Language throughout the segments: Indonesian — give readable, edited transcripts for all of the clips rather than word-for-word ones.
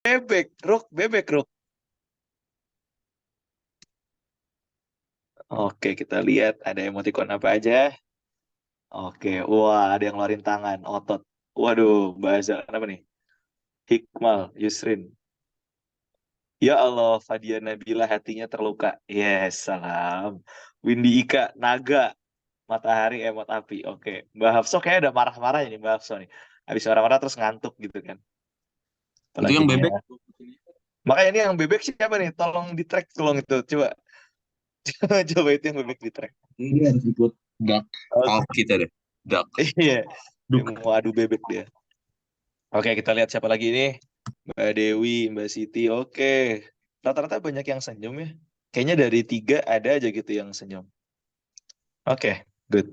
Bebek, Ruk. Oke, kita lihat ada emoticon apa aja. Oke, wah ada yang ngeluarin tangan, otot. Waduh, bahasa apa nih? Hikmal, Yusrin. Ya Allah, Fadia Nabila hatinya terluka. Yes, salam. Windy Ika, naga, matahari, emot api. Oke, Mbak Hafso kayak ada marah-marah ini Mbak Hafso nih. Habis marah-marah terus ngantuk gitu kan. Itu Apalagi yang nih ya. bebek. Makanya ini yang bebek siapa nih? Tolong di track, tolong itu. Coba, coba itu yang bebek di track. Ini dia harus ikut duck talk Oke, kita deh. Duck. iya. Dia Duk. mau adu bebek dia. Oke, kita lihat siapa lagi ini. Mbak Dewi, Mbak Siti. Oke. Rata-rata banyak yang senyum ya. Kayaknya dari tiga ada aja gitu yang senyum. Oke, good.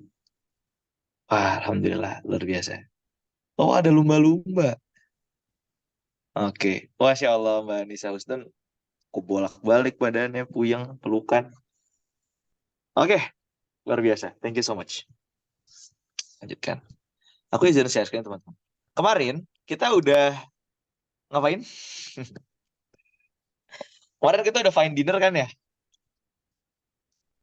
Wah, Alhamdulillah, luar biasa. Oh, ada lumba-lumba. Oke. Masya Allah, Mbak Nisa Husdan. Aku bolak-balik badannya, puyeng, pelukan. Oke, luar biasa. Thank you so much. Lanjutkan. Aku izin share screen, teman-teman. Kemarin, kita udah ngapain? Kemarin kita udah fine dinner kan ya?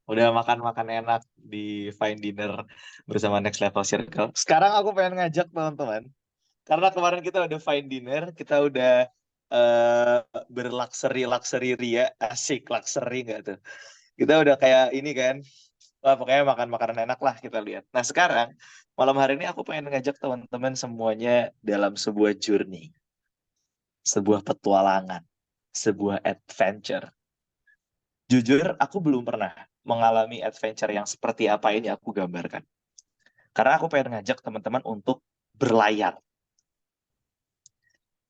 Udah makan-makan enak di fine dinner bersama Next Level Circle. Sekarang aku pengen ngajak teman-teman. Karena kemarin kita udah fine dinner, kita udah eh berluxury ria, asik luxury nggak tuh? Kita udah kayak ini kan, wah pokoknya makan makanan enak lah kita lihat. Nah sekarang malam hari ini aku pengen ngajak teman-teman semuanya dalam sebuah journey, sebuah petualangan, sebuah adventure. Jujur, aku belum pernah mengalami adventure yang seperti apa ini aku gambarkan. Karena aku pengen ngajak teman-teman untuk berlayar,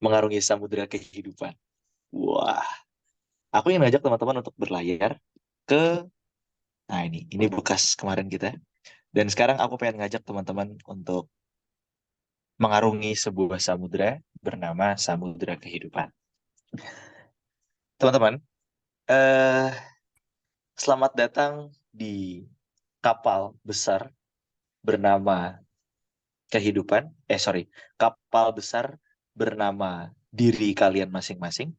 mengarungi samudera kehidupan. Wah, aku ingin ngajak teman-teman untuk berlayar ke, nah ini bekas kemarin kita. Dan sekarang aku pengen ngajak teman-teman untuk mengarungi sebuah samudera bernama Samudera Kehidupan. Teman-teman, eh, selamat datang di kapal besar bernama Kehidupan. Sorry, kapal besar bernama diri kalian masing-masing.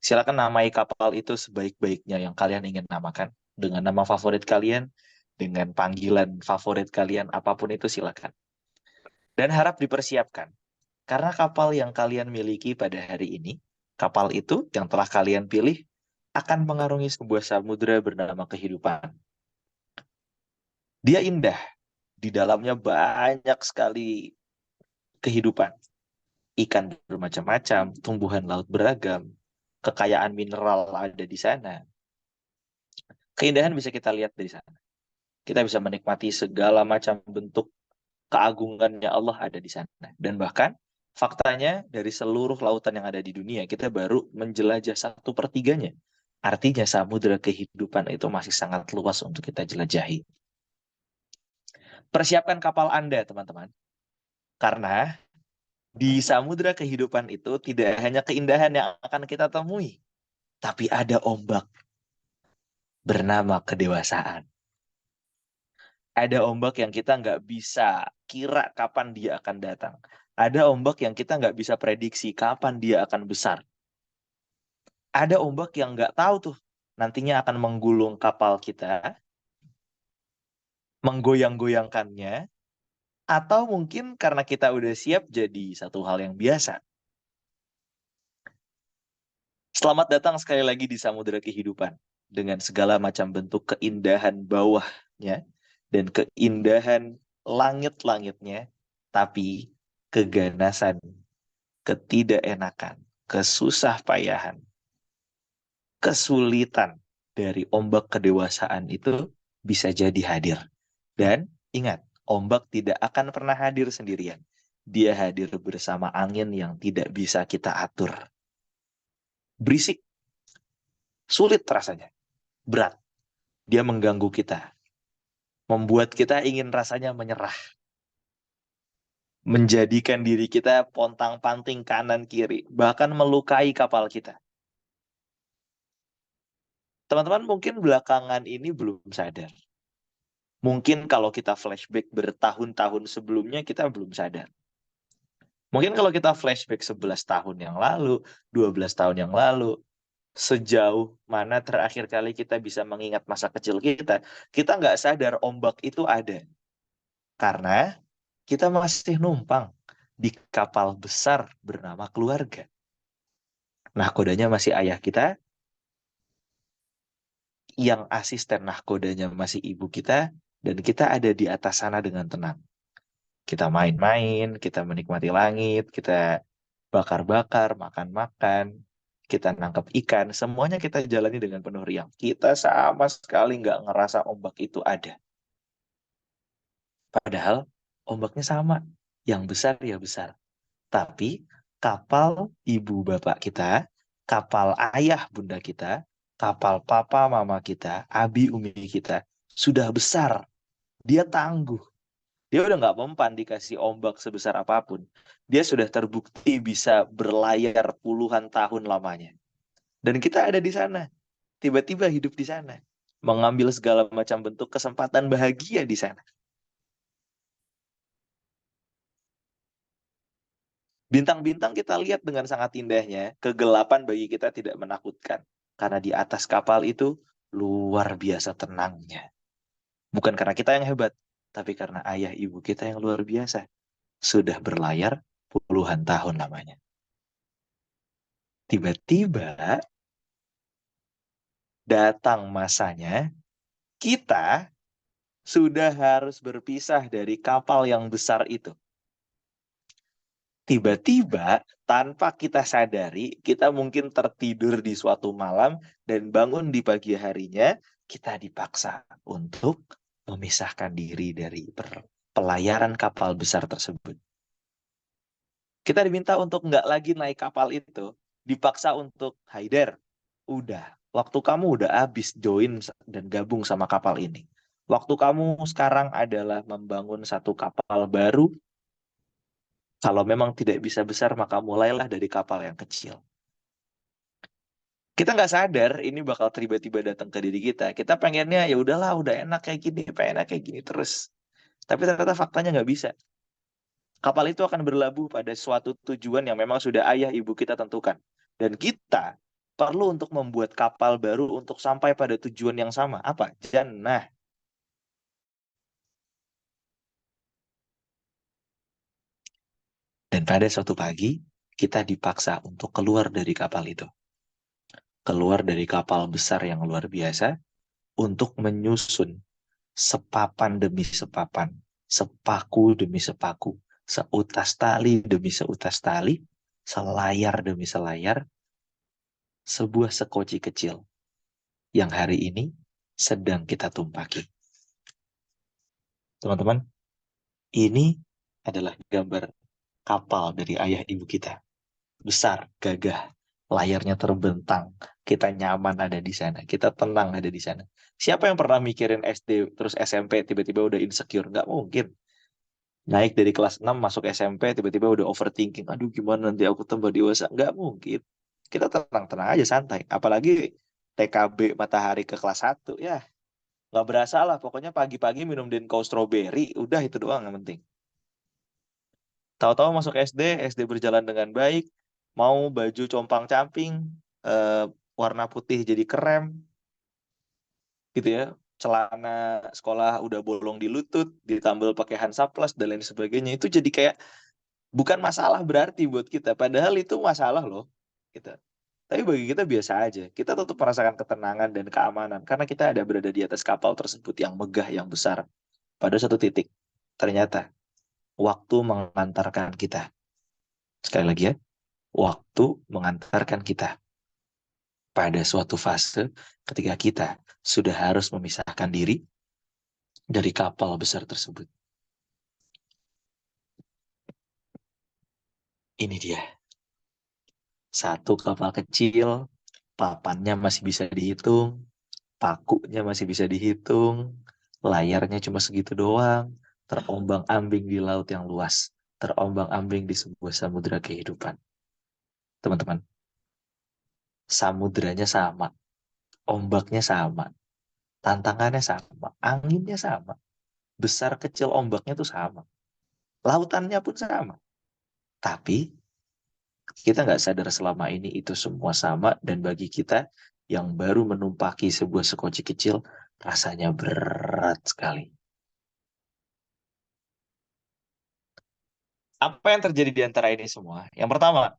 Silakan namai kapal itu sebaik-baiknya yang kalian ingin namakan. Dengan nama favorit kalian, dengan panggilan favorit kalian, apapun itu silakan. Dan harap dipersiapkan. Karena kapal yang kalian miliki pada hari ini, kapal itu yang telah kalian pilih, akan mengarungi sebuah samudera bernama kehidupan. Dia indah, di dalamnya banyak sekali kehidupan. Ikan bermacam-macam, tumbuhan laut beragam, kekayaan mineral ada di sana. Keindahan bisa kita lihat dari sana. Kita bisa menikmati segala macam bentuk keagungannya Allah ada di sana. Dan bahkan faktanya dari seluruh lautan yang ada di dunia, kita baru menjelajah 1/3-nya. Artinya samudera kehidupan itu masih sangat luas untuk kita jelajahi. Persiapkan kapal Anda, teman-teman. Karena di samudera kehidupan itu tidak hanya keindahan yang akan kita temui, tapi ada ombak bernama kedewasaan. Ada ombak yang kita nggak bisa kira kapan dia akan datang. Ada ombak yang kita nggak bisa prediksi kapan dia akan besar. Ada ombak yang nggak tahu tuh nantinya akan menggulung kapal kita, menggoyang-goyangkannya, atau mungkin karena kita udah siap jadi satu hal yang biasa. Selamat datang sekali lagi di Samudera Kehidupan dengan segala macam bentuk keindahan bawahnya dan keindahan langit-langitnya, tapi keganasan, ketidakenakan, kesusah payahan, kesulitan dari ombak kedewasaan itu bisa jadi hadir. Dan ingat, ombak tidak akan pernah hadir sendirian. Dia hadir bersama angin yang tidak bisa kita atur. Berisik, sulit rasanya, berat. Dia mengganggu kita, membuat kita ingin rasanya menyerah, menjadikan diri kita pontang-panting kanan kiri, bahkan melukai kapal kita. Teman-teman mungkin belakangan ini belum sadar. Mungkin kalau kita flashback bertahun-tahun sebelumnya kita belum sadar. Mungkin kalau kita flashback 11 tahun yang lalu, 12 tahun yang lalu, sejauh mana terakhir kali kita bisa mengingat masa kecil kita nggak sadar ombak itu ada. Karena kita masih numpang di kapal besar bernama keluarga. Nahkodanya masih ayah kita, yang asisten nahkodanya masih ibu kita, dan kita ada di atas sana dengan tenang. Kita main-main, kita menikmati langit, kita bakar-bakar, makan-makan, kita nangkap ikan, semuanya kita jalani dengan penuh riang. Kita sama sekali nggak ngerasa ombak itu ada. Padahal ombaknya sama, yang besar ya besar. Tapi kapal ibu bapak kita, kapal ayah bunda kita, kapal papa mama kita, abi umi kita, sudah besar. Dia tangguh. Dia udah nggak mempan dikasih ombak sebesar apapun. Dia sudah terbukti bisa berlayar puluhan tahun lamanya. Dan kita ada di sana. Tiba-tiba hidup di sana. Mengambil segala macam bentuk kesempatan bahagia di sana. Bintang-bintang kita lihat dengan sangat indahnya. Kegelapan bagi kita tidak menakutkan. Karena di atas kapal itu luar biasa tenangnya. Bukan karena kita yang hebat, tapi karena ayah ibu kita yang luar biasa. Sudah berlayar puluhan tahun lamanya. Tiba-tiba datang masanya, kita sudah harus berpisah dari kapal yang besar itu. Tiba-tiba, tanpa kita sadari, kita mungkin tertidur di suatu malam dan bangun di pagi harinya, kita dipaksa untuk memisahkan diri dari pelayaran kapal besar tersebut. Kita diminta untuk nggak lagi naik kapal itu, dipaksa untuk Haider, udah, waktu kamu udah habis join dan gabung sama kapal ini. Waktu kamu sekarang adalah membangun satu kapal baru. Kalau memang tidak bisa besar, maka mulailah dari kapal yang kecil. Kita nggak sadar ini bakal tiba-tiba datang ke diri kita. Kita pengennya ya udahlah, udah enak kayak gini, pengen enak kayak gini terus. Tapi ternyata faktanya nggak bisa. Kapal itu akan berlabuh pada suatu tujuan yang memang sudah ayah ibu kita tentukan. Dan kita perlu untuk membuat kapal baru untuk sampai pada tujuan yang sama. Apa? Jannah. Dan pada suatu pagi, kita dipaksa untuk keluar dari kapal itu. Keluar dari kapal besar yang luar biasa untuk menyusun sepapan demi sepapan, sepaku demi sepaku, seutas tali demi seutas tali, selayar demi selayar, sebuah sekoci kecil yang hari ini sedang kita tumpaki. Teman-teman, ini adalah gambar kapal dari ayah ibu kita. Besar, gagah, layarnya terbentang, kita nyaman ada di sana, kita tenang ada di sana. Siapa yang pernah mikirin SD terus SMP tiba-tiba udah insecure? Nggak mungkin. Naik dari kelas 6 masuk SMP tiba-tiba udah overthinking. Aduh gimana nanti aku tambah dewasa? Nggak mungkin. Kita tenang-tenang aja santai. Apalagi TKB matahari ke kelas 1 ya. Nggak berasa lah. Pokoknya pagi-pagi minum Denko strawberry. Udah itu doang yang penting. Tahu-tahu masuk SD berjalan dengan baik. Mau baju compang-camping, eh, warna putih jadi krem, gitu ya. Celana sekolah udah bolong di lutut, ditambal pakai Hansaplast dan lain sebagainya. Itu jadi kayak bukan masalah berarti buat kita. Padahal itu masalah loh. Gitu. Tapi bagi kita biasa aja. Kita tetap merasakan ketenangan dan keamanan. Karena kita ada berada di atas kapal tersebut yang megah, yang besar. Pada satu titik, ternyata waktu mengantarkan kita. Sekali lagi ya, waktu mengantarkan kita pada suatu fase ketika kita sudah harus memisahkan diri dari kapal besar tersebut. Ini dia. Satu kapal kecil, papannya masih bisa dihitung, pakunya masih bisa dihitung, layarnya cuma segitu doang, terombang-ambing di laut yang luas, terombang-ambing di sebuah samudera kehidupan. Teman-teman, samudranya sama, ombaknya sama, tantangannya sama, anginnya sama, besar kecil ombaknya tuh sama, lautannya pun sama. Tapi kita nggak sadar selama ini itu semua sama, dan bagi kita yang baru menumpaki sebuah sekoci kecil, rasanya berat sekali. Apa yang terjadi di antara ini semua? Yang pertama,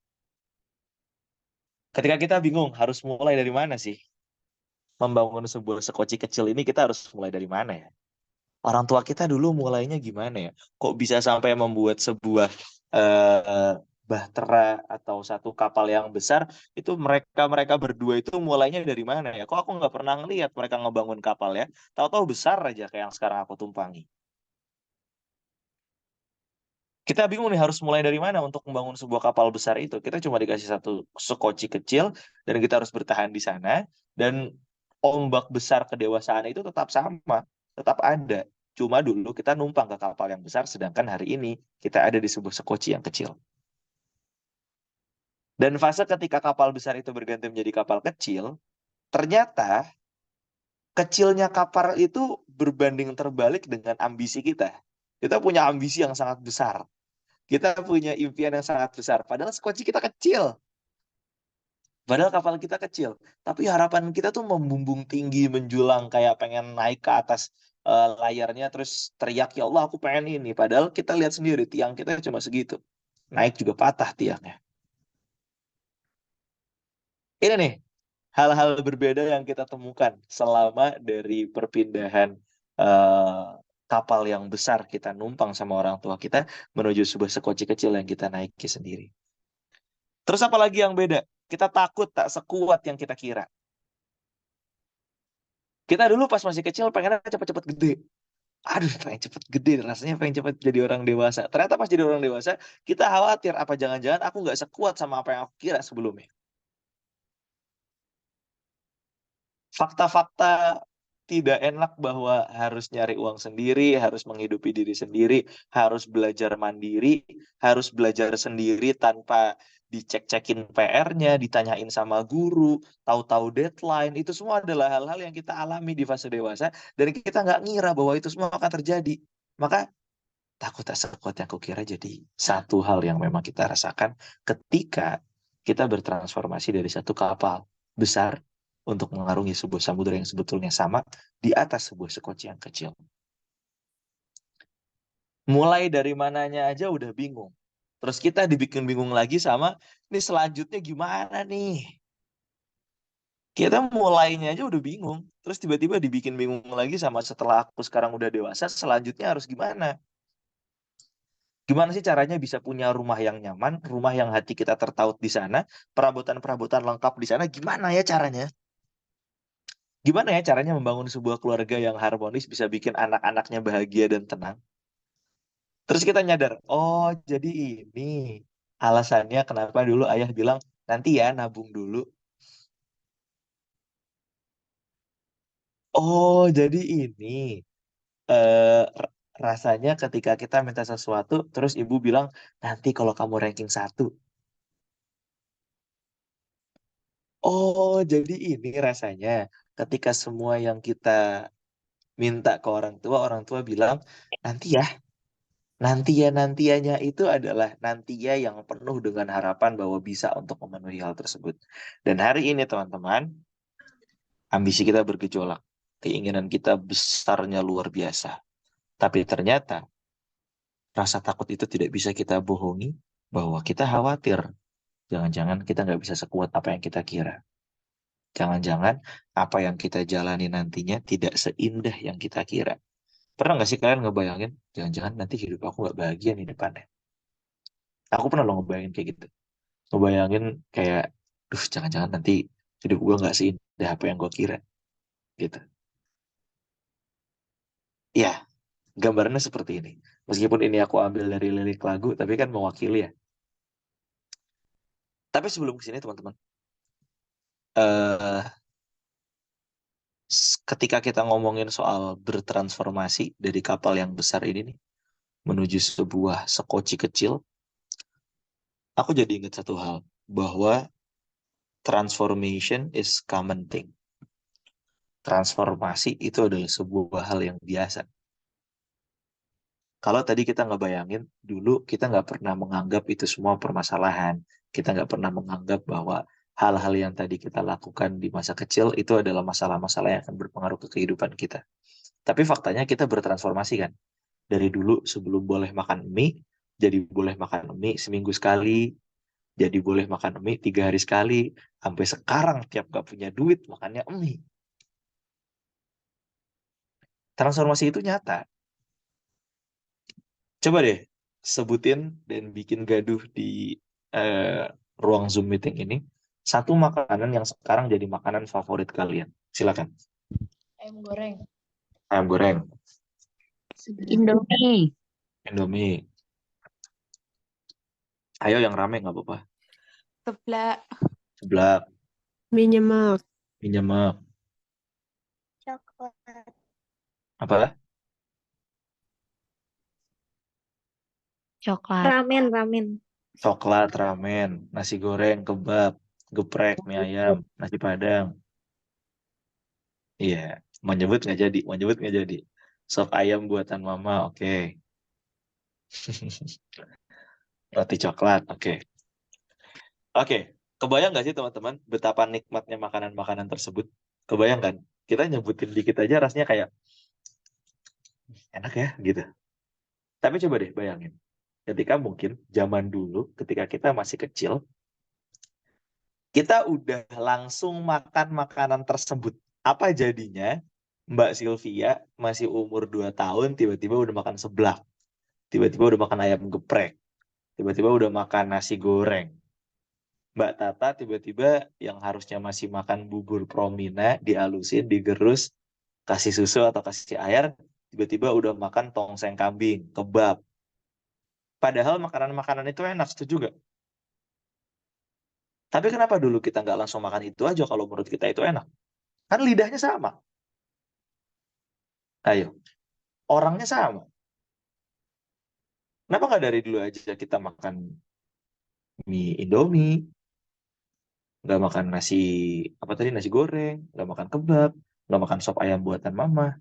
ketika kita bingung harus mulai dari mana sih? Membangun sebuah sekoci kecil ini kita harus mulai dari mana ya? Orang tua kita dulu mulainya gimana ya? Kok bisa sampai membuat sebuah eh, bahtera atau satu kapal yang besar, itu mereka mereka berdua itu mulainya dari mana ya? Kok aku nggak pernah ngelihat mereka ngebangun kapal ya? Tahu-tahu besar aja kayak yang sekarang aku tumpangi. Kita bingung nih harus mulai dari mana untuk membangun sebuah kapal besar itu. Kita cuma dikasih satu sekoci kecil dan kita harus bertahan di sana. Dan ombak besar kedewasaan itu tetap sama, tetap ada. Cuma dulu kita numpang ke kapal yang besar, sedangkan hari ini kita ada di sebuah sekoci yang kecil. Dan fase ketika kapal besar itu berganti menjadi kapal kecil, ternyata kecilnya kapal itu berbanding terbalik dengan ambisi kita. Kita punya ambisi yang sangat besar. Kita punya impian yang sangat besar. Padahal sekoci kita kecil. Padahal kapal kita kecil. Tapi harapan kita tuh membumbung tinggi, menjulang. Kayak pengen naik ke atas layarnya. Terus teriak, ya Allah aku pengen ini. Padahal kita lihat sendiri, tiang kita cuma segitu. Naik juga patah tiangnya. Ini nih, hal-hal berbeda yang kita temukan selama dari perpindahan eh, kapal yang besar kita numpang sama orang tua kita menuju sebuah sekoci kecil yang kita naiki sendiri. Terus apa lagi yang beda? Kita takut tak sekuat yang kita kira. Kita dulu pas masih kecil pengennya cepet-cepet gede. Aduh, pengen cepet gede, rasanya pengen cepet jadi orang dewasa. Ternyata pas jadi orang dewasa, kita khawatir apa jangan-jangan aku nggak sekuat sama apa yang aku kira sebelumnya. Fakta-fakta tidak enak bahwa harus nyari uang sendiri, harus menghidupi diri sendiri, harus belajar mandiri, harus belajar sendiri tanpa dicek-cekin PR-nya, ditanyain sama guru, tahu-tahu deadline, itu semua adalah hal-hal yang kita alami di fase dewasa, dan kita nggak ngira bahwa itu semua akan terjadi. Maka takut tak sekuat yang kukira jadi satu hal yang memang kita rasakan ketika kita bertransformasi dari satu kapal besar untuk mengarungi sebuah samudera yang sebetulnya sama di atas sebuah sekoci yang kecil. Mulai dari mananya aja udah bingung. Terus kita dibikin bingung lagi sama, ini selanjutnya gimana nih? Kita mulainya aja udah bingung. Terus tiba-tiba dibikin bingung lagi sama setelah aku sekarang udah dewasa, selanjutnya harus gimana? Gimana sih caranya bisa punya rumah yang nyaman, rumah yang hati kita tertaut di sana, perabotan-perabotan lengkap di sana, gimana ya caranya? Gimana ya caranya membangun sebuah keluarga yang harmonis, bisa bikin anak-anaknya bahagia dan tenang? Terus kita nyadar, oh jadi ini alasannya kenapa dulu ayah bilang, nanti ya nabung dulu. Oh jadi ini rasanya ketika kita minta sesuatu, terus ibu bilang, nanti kalau kamu ranking satu. Oh, jadi ini rasanya ketika semua yang kita minta ke orang tua bilang, nanti ya, nantianya itu adalah nantinya yang penuh dengan harapan bahwa bisa untuk memenuhi hal tersebut. Dan hari ini teman-teman, ambisi kita bergejolak. Keinginan kita besarnya luar biasa. Tapi ternyata rasa takut itu tidak bisa kita bohongi bahwa kita khawatir. Jangan-jangan kita nggak bisa sekuat apa yang kita kira. Jangan-jangan apa yang kita jalani nantinya tidak seindah yang kita kira. Pernah nggak sih kalian ngebayangin, jangan-jangan nanti hidup aku nggak bahagia nih depannya. Aku pernah loh ngebayangin kayak gitu. Ngebayangin kayak, duh jangan-jangan nanti hidup gue nggak seindah apa yang gue kira. Gitu. Ya, gambarannya seperti ini. Meskipun ini aku ambil dari lirik lagu, tapi kan mewakili ya. Tapi sebelum kesini teman-teman, eh ketika kita ngomongin soal bertransformasi dari kapal yang besar ini nih, menuju sebuah sekoci kecil, aku jadi ingat satu hal, bahwa transformation is common thing. Transformasi itu adalah sebuah hal yang biasa. Kalau tadi kita ngebayangin, dulu kita nggak pernah menganggap itu semua permasalahan. Kita nggak pernah menganggap bahwa hal-hal yang tadi kita lakukan di masa kecil itu adalah masalah-masalah yang akan berpengaruh ke kehidupan kita. Tapi faktanya kita bertransformasi kan. Dari dulu sebelum boleh makan mie, jadi boleh makan mie seminggu sekali, jadi boleh makan mie 3 hari sekali, sampai sekarang tiap gak punya duit makannya mie. Transformasi itu nyata. Coba deh sebutin dan bikin gaduh di eh, ruang Zoom meeting ini. Satu makanan yang sekarang jadi makanan favorit kalian. Silakan. Ayam goreng. Ayam goreng, Indomie. Indomie. Ayo yang rame nggak apa-apa. Seblak. Seblak, Mie nyemek. mie nyemek. Coklat. Apa? Coklat. Ramen. Coklat, ramen, nasi goreng, kebab, geprek, mie ayam, nasi padang. Iya, mau nyebut nggak jadi, mau nyebut nggak jadi. Sop ayam buatan mama, oke. Roti coklat, oke. Oke, kebayang nggak sih teman-teman betapa nikmatnya makanan-makanan tersebut? Kebayang kan? Kita nyebutin dikit aja rasanya kayak enak ya gitu. Tapi coba deh bayangin, ketika mungkin zaman dulu, ketika kita masih kecil, kita udah langsung makan makanan tersebut. Apa jadinya Mbak Sylvia masih umur 2 tahun tiba-tiba udah makan seblak, tiba-tiba udah makan ayam geprek, tiba-tiba udah makan nasi goreng. Mbak Tata tiba-tiba yang harusnya masih makan bubur promina, dihalusin, digerus, kasih susu atau kasih air, tiba-tiba udah makan tongseng kambing, kebab. Padahal makanan-makanan itu enak, setuju nggak? Tapi kenapa dulu kita nggak langsung makan itu aja kalau menurut kita itu enak? Kan lidahnya sama. Ayo, orangnya sama. Kenapa nggak dari dulu aja kita makan mie Indomie, nggak makan nasi, apa tadi, nasi goreng, nggak makan kebab, nggak makan sop ayam buatan mama,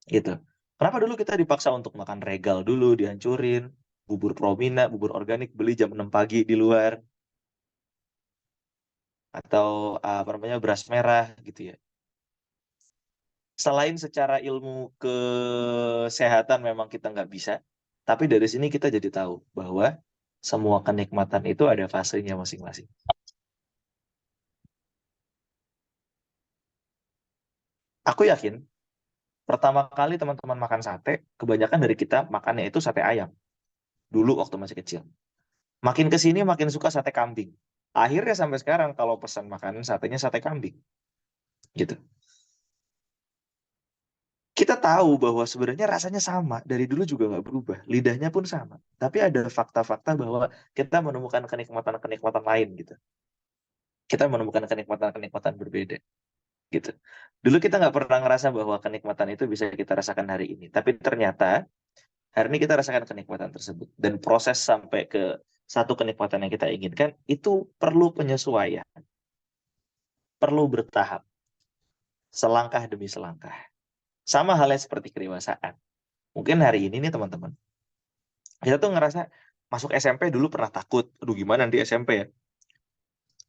gitu. Kenapa dulu kita dipaksa untuk makan regal dulu, dihancurin, bubur promina, bubur organik, beli jam 6 pagi di luar, atau apa namanya, beras merah, gitu ya. Selain secara ilmu kesehatan memang kita nggak bisa, tapi dari sini kita jadi tahu bahwa semua kenikmatan itu ada fasenya masing-masing. Aku yakin pertama kali teman-teman makan sate, kebanyakan dari kita makannya itu sate ayam. Dulu waktu masih kecil. Makin ke sini makin suka sate kambing. Akhirnya sampai sekarang kalau pesan makanan satenya sate kambing. Gitu. Kita tahu bahwa sebenarnya rasanya sama. Dari dulu juga nggak berubah. Lidahnya pun sama. Tapi ada fakta-fakta bahwa kita menemukan kenikmatan-kenikmatan lain gitu. Kita menemukan kenikmatan-kenikmatan berbeda gitu. Dulu kita nggak pernah ngerasa bahwa kenikmatan itu bisa kita rasakan hari ini. Tapi ternyata hari ini kita rasakan kenikmatan tersebut. Dan proses sampai ke satu kenikmatan yang kita inginkan, itu perlu penyesuaian. Perlu bertahap. Selangkah demi selangkah. Sama halnya seperti kedewasaan. Mungkin hari ini nih teman-teman, kita tuh ngerasa masuk SMP dulu pernah takut. Aduh gimana nanti SMP ya?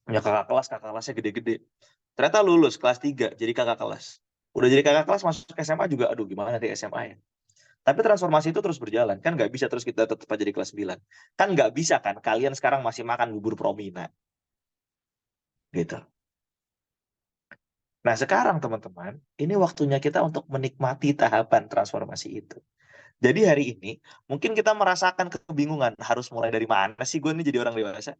Punya kakak kelasnya gede-gede. Ternyata lulus kelas 3 jadi kakak kelas. Udah jadi kakak kelas masuk SMA juga, aduh gimana nanti SMA ya? Tapi transformasi itu terus berjalan. Kan nggak bisa terus kita tetap aja di kelas 9. Kan nggak bisa kan kalian sekarang masih makan bubur promina. Gitu. Nah sekarang teman-teman, ini waktunya kita untuk menikmati tahapan transformasi itu. Jadi hari ini, mungkin kita merasakan kebingungan. Harus mulai dari mana sih gue ini jadi orang dewasa?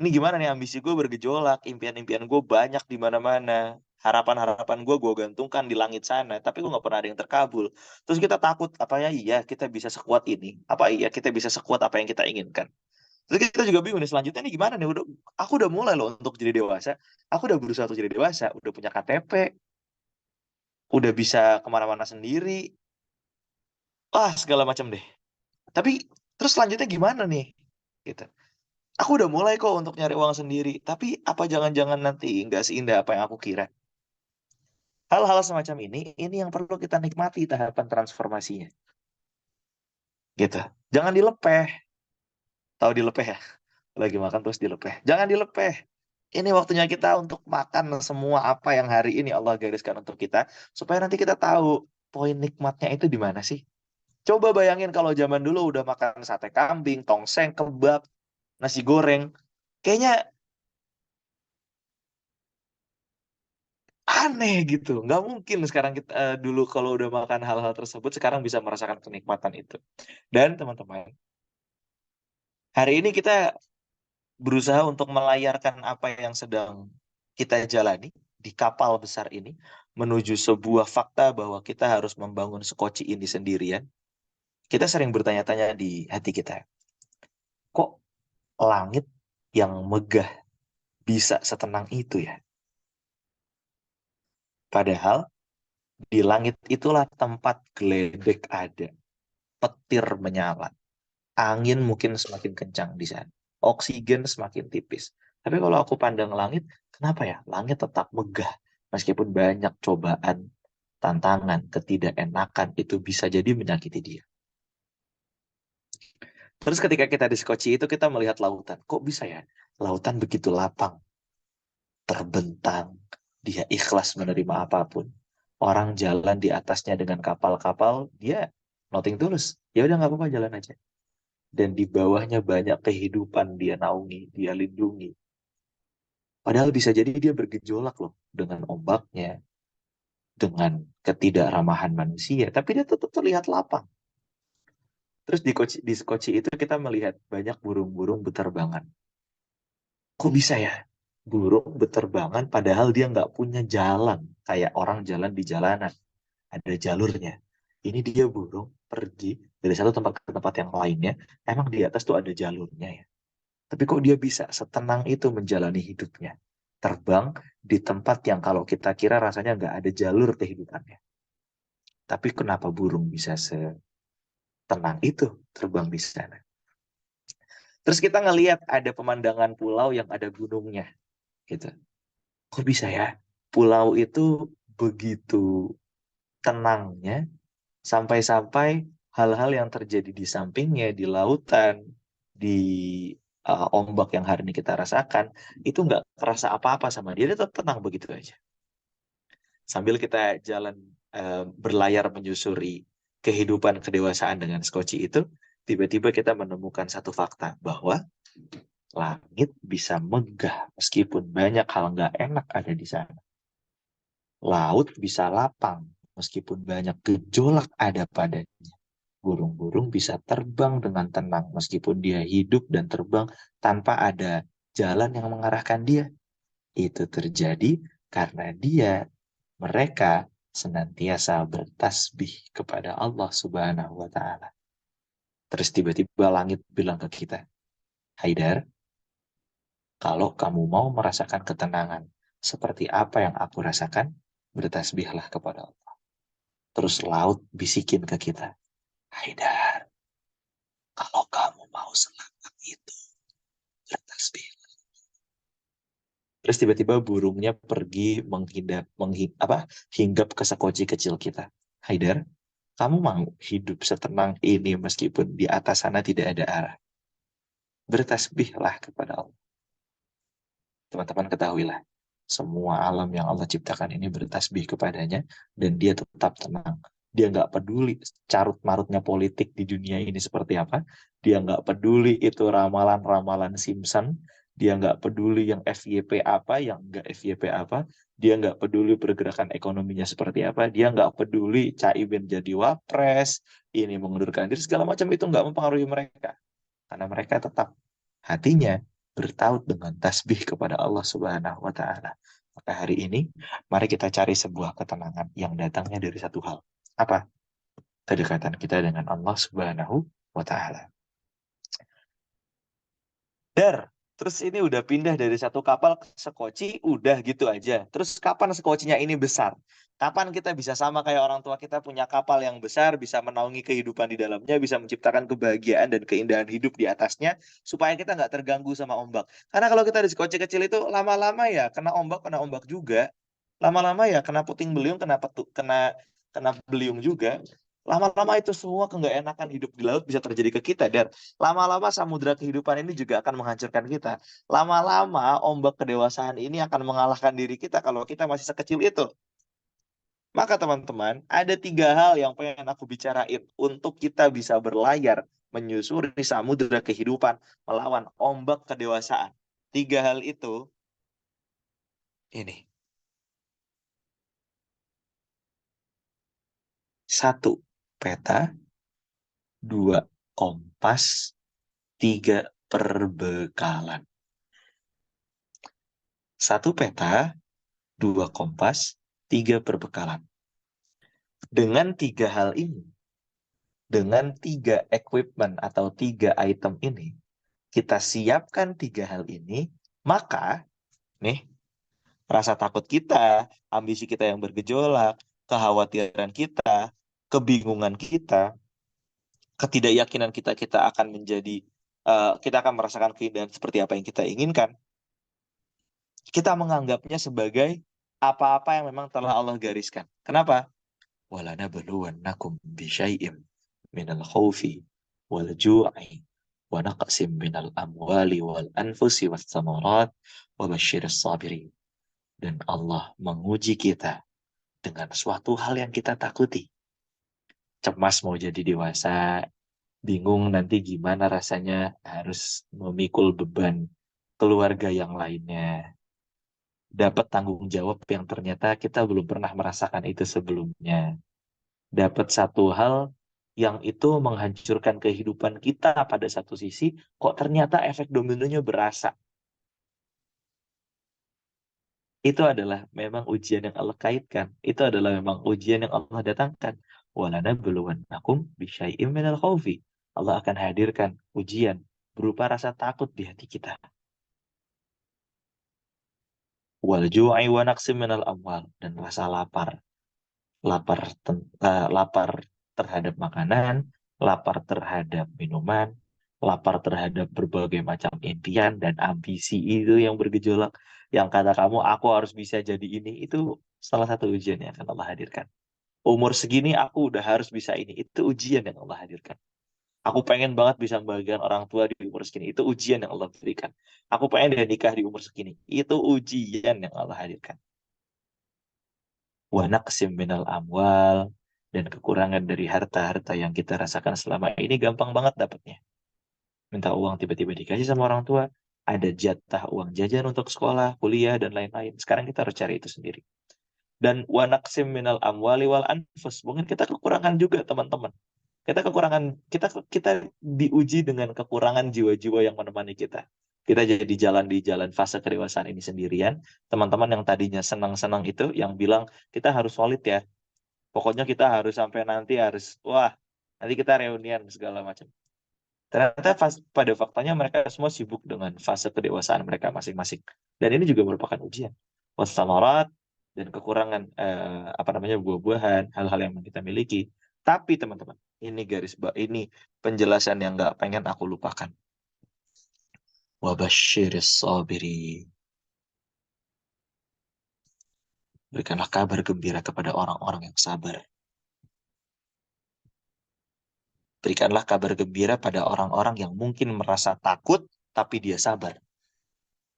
Ini gimana nih, ambisi gue bergejolak, impian-impian gue banyak di mana-mana. Harapan-harapan gue gantungkan di langit sana, tapi gue nggak pernah ada yang terkabul. Terus kita takut, apa ya iya kita bisa sekuat ini? Apa iya kita bisa sekuat apa yang kita inginkan? Terus kita juga bingung nih selanjutnya nih gimana nih? Aku udah mulai loh untuk jadi dewasa. Aku udah berusaha untuk jadi dewasa, udah punya KTP, udah bisa kemana-mana sendiri. Wah, segala macam deh. Tapi terus selanjutnya gimana nih? Gitu. Aku udah mulai kok untuk nyari uang sendiri. Tapi apa jangan-jangan nanti nggak seindah apa yang aku kira? Hal-hal semacam ini yang perlu kita nikmati tahapan transformasinya. gitu. Jangan dilepeh. Tahu dilepeh ya? Lagi makan terus dilepeh. Jangan dilepeh. Ini waktunya kita untuk makan semua apa yang hari ini Allah gariskan untuk kita, supaya nanti kita tahu poin nikmatnya itu di mana sih. Coba bayangin kalau zaman dulu udah makan sate kambing, tongseng, kebab, nasi goreng. Kayaknya aneh gitu. Nggak mungkin sekarang kita dulu kalau udah makan hal-hal tersebut, sekarang bisa merasakan kenikmatan itu. Dan teman-teman, hari ini kita berusaha untuk melayarkan apa yang sedang kita jalani di kapal besar ini menuju sebuah fakta bahwa kita harus membangun sekoci ini sendirian. Kita sering bertanya-tanya di hati kita, kok langit yang megah bisa setenang itu ya? Padahal di langit itulah tempat geledek ada, petir menyala, angin mungkin semakin kencang di sana, oksigen semakin tipis. Tapi kalau aku pandang langit, kenapa ya? Langit tetap megah, meskipun banyak cobaan, tantangan, ketidakenakan itu bisa jadi menyakiti dia. Terus ketika kita di Skoci itu kita melihat lautan. Kok bisa ya? Lautan begitu lapang, terbentang, dia ikhlas menerima apapun. Orang jalan di atasnya dengan kapal-kapal, dia nothing tulus. Ya udah nggak apa-apa, jalan aja. Dan di bawahnya banyak kehidupan dia naungi, dia lindungi. Padahal bisa jadi dia bergejolak loh dengan ombaknya, dengan ketidakramahan manusia, tapi dia tetap terlihat lapang. Terus di Skoci itu kita melihat banyak burung-burung beterbangan. Kok bisa ya? Burung beterbangan padahal dia nggak punya jalan, kayak orang jalan di jalanan. Ada jalurnya. Ini dia burung pergi dari satu tempat ke tempat yang lainnya. Emang di atas tuh ada jalurnya ya. Tapi kok dia bisa setenang itu menjalani hidupnya? Terbang di tempat yang kalau kita kira rasanya nggak ada jalur kehidupannya. Tapi kenapa burung bisa setenang itu terbang di sana? Terus kita ngelihat ada pemandangan pulau yang ada gunungnya, gitu. Kok bisa ya? Pulau itu begitu tenangnya sampai-sampai hal-hal yang terjadi di sampingnya, di lautan, di ombak yang hari ini kita rasakan, itu nggak kerasa apa-apa sama dia, dia tetap tenang begitu aja. Sambil kita jalan berlayar menyusuri kehidupan kedewasaan dengan Skoci itu, tiba-tiba kita menemukan satu fakta bahwa langit bisa megah meskipun banyak hal nggak enak ada di sana. Laut bisa lapang meskipun banyak gejolak ada padanya. Burung-burung bisa terbang dengan tenang meskipun dia hidup dan terbang tanpa ada jalan yang mengarahkan dia. Itu terjadi karena mereka senantiasa bertasbih kepada Allah Subhanahu wa Ta'ala. Terus tiba-tiba langit bilang ke kita, Haidar, kalau kamu mau merasakan ketenangan seperti apa yang aku rasakan, bertasbihlah kepada Allah. Terus laut bisikin ke kita, Haidar, kalau kamu mau selamat itu, bertasbih. Terus tiba-tiba burungnya pergi hinggap ke sekoci kecil kita. Haidar, kamu mau hidup setenang ini meskipun di atas sana tidak ada arah. Bertasbihlah kepada Allah. Teman-teman ketahuilah, semua alam yang Allah ciptakan ini bertasbih kepadanya dan dia tetap tenang. Dia nggak peduli carut-marutnya politik di dunia ini seperti apa. Dia nggak peduli itu ramalan-ramalan Simpson. Dia nggak peduli yang FYP apa, yang nggak FYP apa. Dia nggak peduli pergerakan ekonominya seperti apa. Dia nggak peduli Caimin jadi wapres, ini mengundurkan diri, segala macam itu nggak mempengaruhi mereka. Karena mereka tetap hatinya bertaut dengan tasbih kepada Allah Subhanahu wa Ta'ala. Maka hari ini, mari kita cari sebuah ketenangan yang datangnya dari satu hal. Apa? Kedekatan kita dengan Allah Subhanahu wa Ta'ala. Terus ini udah pindah dari satu kapal ke sekoci, udah gitu aja. Terus kapan sekocinya ini besar? Kapan kita bisa sama kayak orang tua kita punya kapal yang besar, bisa menaungi kehidupan di dalamnya, bisa menciptakan kebahagiaan dan keindahan hidup di atasnya, supaya kita nggak terganggu sama ombak. Karena kalau kita di sekoci kecil itu lama-lama ya kena ombak juga. Lama-lama ya kena puting beliung, kena beliung juga. Lama-lama itu semua keenggak enakan hidup di laut bisa terjadi ke kita. Dan lama-lama samudra kehidupan ini juga akan menghancurkan kita. Lama-lama ombak kedewasaan ini akan mengalahkan diri kita kalau kita masih sekecil itu. Maka teman-teman, ada 3 hal yang pengen aku bicarain untuk kita bisa berlayar menyusuri samudra kehidupan melawan ombak kedewasaan. 3 hal itu ini. 1, peta. 2, kompas. 3, perbekalan. 1, peta. 2, kompas. 3, perbekalan. Dengan 3 hal ini, dengan 3 equipment atau 3 item ini, kita siapkan 3 hal ini, maka nih, rasa takut kita, ambisi kita yang bergejolak, kekhawatiran kita, kebingungan kita, ketidakyakinan kita, kita akan merasakan keindahan seperti apa yang kita inginkan. Kita menganggapnya sebagai apa-apa yang memang telah Allah gariskan. Kenapa? وَلَنَبْلُوَنَّكُمْ بِشَيْءٍ مِنَ الْخَوْفِ وَالْجُوعِ وَنَقْصٍ مِنَ الْأَمْوَالِ وَالْأَنْفُسِ وَالثَّمَرَاتِ وَبَشِّرِ الصَّابِرِينَ. Dan Allah menguji kita dengan suatu hal yang kita takuti. Cemas mau jadi dewasa, bingung nanti gimana rasanya harus memikul beban keluarga yang lainnya. Dapat tanggung jawab yang ternyata kita belum pernah merasakan itu sebelumnya. Dapat satu hal yang itu menghancurkan kehidupan kita pada satu sisi, kok ternyata efek dominonya berasa. Itu adalah memang ujian yang Allah kaitkan. Itu adalah memang ujian yang Allah datangkan. وَلَنَبْلُوَنَّكُمْ بِشَيْءٍ مِنَ الْخَوْفِ. Allah akan hadirkan ujian berupa rasa takut di hati kita. وَالْجُوعِ وَنَقْصٍ مِنَ الْأَمْوَالِ. Dan rasa lapar. Lapar terhadap makanan, lapar terhadap minuman, lapar terhadap berbagai macam impian dan ambisi itu yang bergejolak. Yang kata kamu, aku harus bisa jadi ini. Itu salah satu ujian yang akan Allah hadirkan. Umur segini aku udah harus bisa ini. Itu ujian yang Allah hadirkan. Aku pengen banget bisa membahagiakan orang tua di umur segini. Itu ujian yang Allah berikan. Aku pengen dia nikah di umur segini. Itu ujian yang Allah hadirkan. Wa naqsim minal amwal. Dan kekurangan dari harta-harta yang kita rasakan selama ini gampang banget dapatnya. Minta uang tiba-tiba dikasih sama orang tua. Ada jatah uang jajan untuk sekolah, kuliah, dan lain-lain. Sekarang kita harus cari itu sendiri. Dan wa naqsim minal amwali wal anfus. Mungkin kita kekurangan juga teman-teman. Kita diuji dengan kekurangan jiwa-jiwa yang menemani kita. Kita jadi di jalan fase kedewasaan ini sendirian. Teman-teman yang tadinya senang-senang itu, yang bilang kita harus solid ya. Pokoknya kita harus sampai nanti wah, nanti kita reunian segala macam. Ternyata pada faktanya mereka semua sibuk dengan fase kedewasaan mereka masing-masing. Dan ini juga merupakan ujian. Wassamarat dan kekurangan buah-buahan, hal-hal yang kita miliki. Tapi teman-teman, ini penjelasan yang nggak pengen aku lupakan. Wabashiris sabiri. Berikanlah kabar gembira kepada orang-orang yang sabar. Berikanlah kabar gembira pada orang-orang yang mungkin merasa takut, tapi dia sabar.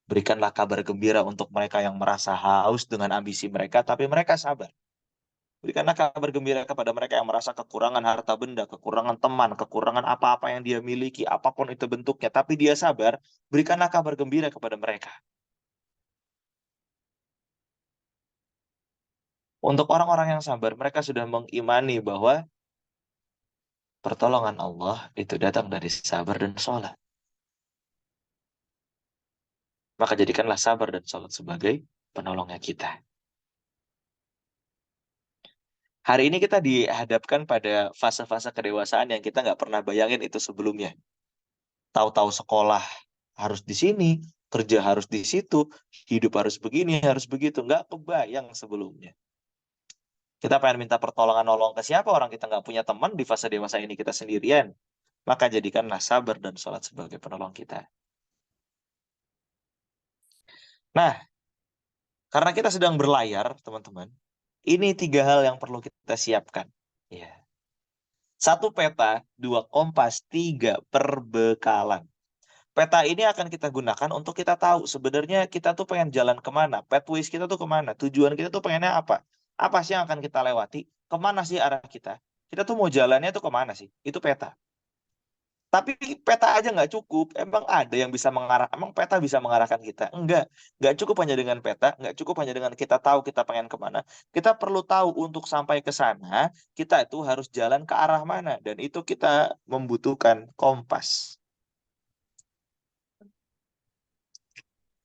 Berikanlah kabar gembira untuk mereka yang merasa haus dengan ambisi mereka, tapi mereka sabar. Berikanlah kabar gembira kepada mereka yang merasa kekurangan harta benda, kekurangan teman, kekurangan apa-apa yang dia miliki, apapun itu bentuknya, tapi dia sabar. Berikanlah kabar gembira kepada mereka. Untuk orang-orang yang sabar, mereka sudah mengimani bahwa pertolongan Allah itu datang dari sabar dan sholat. Maka jadikanlah sabar dan sholat sebagai penolongnya kita. Hari ini kita dihadapkan pada fase-fase kedewasaan yang kita nggak pernah bayangin itu sebelumnya. Tahu-tahu sekolah harus di sini, kerja harus di situ, hidup harus begini, harus begitu. Nggak kebayang sebelumnya. Kita pengen minta pertolongan nolong ke siapa? Orang kita nggak punya teman di fase dewasa ini, kita sendirian. Maka jadikanlah sabar dan sholat sebagai penolong kita. Nah, karena kita sedang berlayar, teman-teman, ini 3 hal yang perlu kita siapkan. Ya. 1 peta, 2 kompas, 3 perbekalan. Peta ini akan kita gunakan untuk kita tahu sebenarnya kita tuh pengen jalan kemana, pathways kita tuh kemana, tujuan kita tuh pengennya apa, apa sih yang akan kita lewati, kemana sih arah kita tuh mau jalannya tuh kemana sih, itu peta. Tapi peta aja nggak cukup, emang ada yang bisa mengarah, emang peta bisa mengarahkan kita? Nggak cukup hanya dengan peta, nggak cukup hanya dengan kita tahu kita pengen kemana, kita perlu tahu untuk sampai ke sana, kita itu harus jalan ke arah mana, dan itu kita membutuhkan kompas.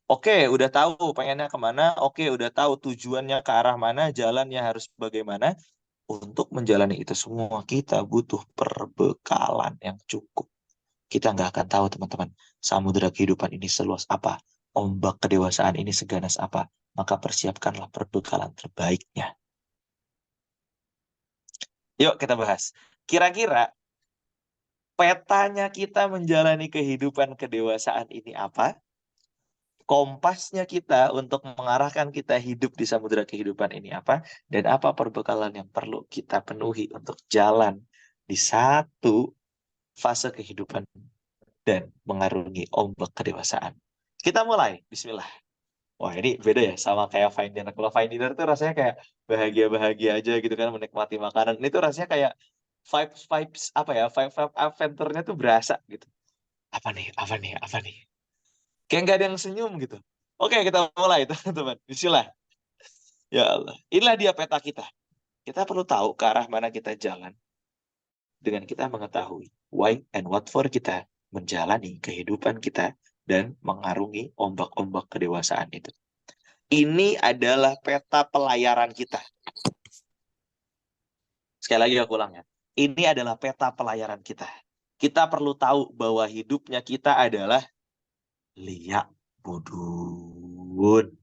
Oke, udah tahu pengennya kemana. Oke, udah tahu tujuannya ke arah mana, jalannya harus bagaimana. Untuk menjalani itu semua, kita butuh perbekalan yang cukup. Kita nggak akan tahu, teman-teman, samudera kehidupan ini seluas apa, ombak kedewasaan ini seganas apa. Maka persiapkanlah perbekalan terbaiknya. Yuk kita bahas. Kira-kira petanya kita menjalani kehidupan kedewasaan ini apa? Kompasnya kita untuk mengarahkan kita hidup di samudera kehidupan ini apa, dan apa perbekalan yang perlu kita penuhi untuk jalan di satu fase kehidupan dan mengarungi ombak kedewasaan. Kita mulai, bismillah. Wah, ini beda ya sama kayak fine dinner. Kalau fine dinner tuh rasanya kayak bahagia-bahagia aja gitu kan, menikmati makanan. Ini tuh rasanya kayak vibes apa ya, vibe adventure-nya tuh berasa gitu. Apa nih, apa nih, apa nih. Kayak nggak ada yang senyum gitu. Oke, kita mulai teman-teman. Bismillah. Ya Allah. Inilah dia peta kita. Kita perlu tahu ke arah mana kita jalan. Dengan kita mengetahui why and what for kita menjalani kehidupan kita dan mengarungi ombak-ombak kedewasaan itu. Ini adalah peta pelayaran kita. Sekali lagi aku ulang ya. Ini adalah peta pelayaran kita. Kita perlu tahu bahwa hidupnya kita adalah liyak budun.